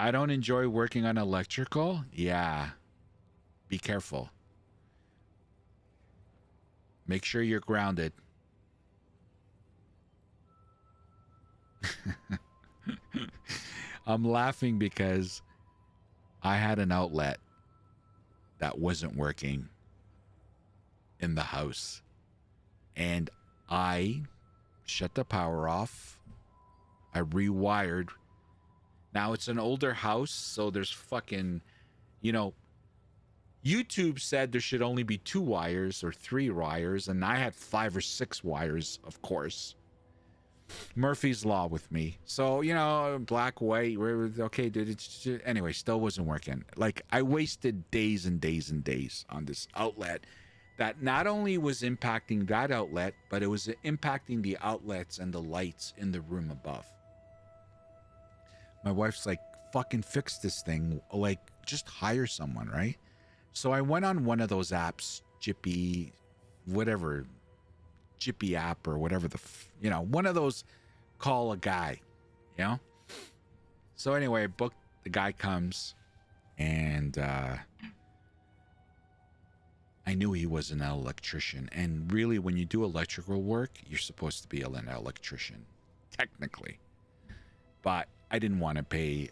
I don't enjoy working on electrical. Yeah. Be careful. Make sure you're grounded. I'm laughing because I had an outlet that wasn't working in the house. And I shut the power off. I rewired. Now it's an older house, so there's fucking, you know, YouTube said there should only be 2 wires or 3 wires, and I had 5 or 6 wires, of course. Murphy's Law with me. So, you know, black, white, okay, dude. Anyway, still wasn't working. Like, I wasted days and days and days on this outlet that not only was impacting that outlet, but it was impacting the outlets and the lights in the room above. My wife's like, fucking fix this thing. Like, just hire someone, right? So I went on one of those apps, Jippy, whatever, Jippy app or whatever you know, one of those, call a guy, you know? So anyway, the guy comes, and I knew he was an electrician. And really, when you do electrical work, you're supposed to be an electrician, technically. But I didn't want to pay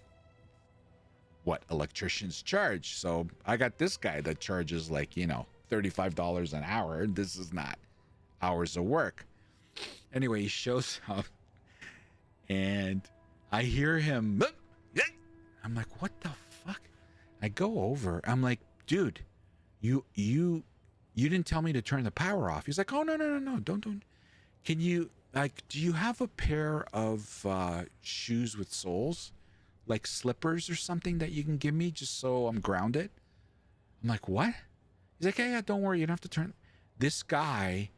what electricians charge. So I got this guy that charges like, you know, $35 an hour. This is not hours of work. Anyway, he shows up and I hear him. I'm like, what the fuck? I go over. I'm like, dude, you didn't tell me to turn the power off. He's like, oh, no. Don't. Can you, like, do you have a pair of shoes with soles? Like slippers or something that you can give me just so I'm grounded? I'm like, what? He's like, yeah, don't worry. You don't have to turn. This guy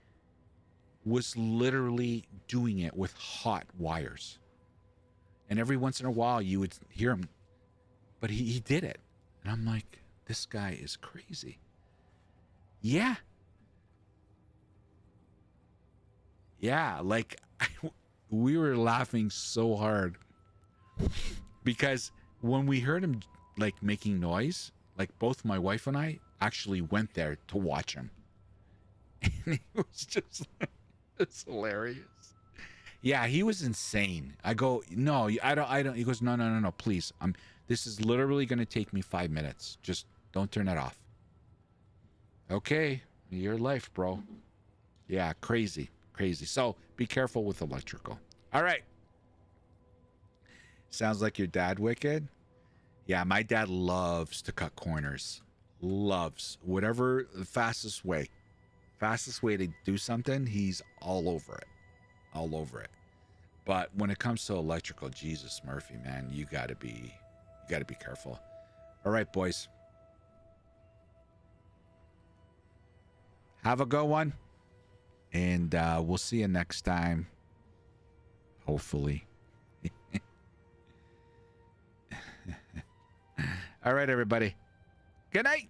was literally doing it with hot wires. And every once in a while you would hear him, but he did it. And I'm like, this guy is crazy. Yeah. Yeah, like we were laughing so hard because when we heard him like making noise, like both my wife and I actually went there to watch him. And he was just like, it's hilarious. Yeah, he was insane. I go, no, I don't. He goes, no, please. This is literally going to take me 5 minutes. Just don't turn it off. Okay, your life, bro. Yeah, crazy. So be careful with electrical. All right. Sounds like your dad wicked. Yeah, my dad loves to cut corners. Loves whatever the fastest way to do something. He's all over it. But when it comes to electrical, Jesus, Murphy, man, you gotta be careful. All right, boys. Have a good one. And we'll see you next time. Hopefully. All right, everybody. Good night.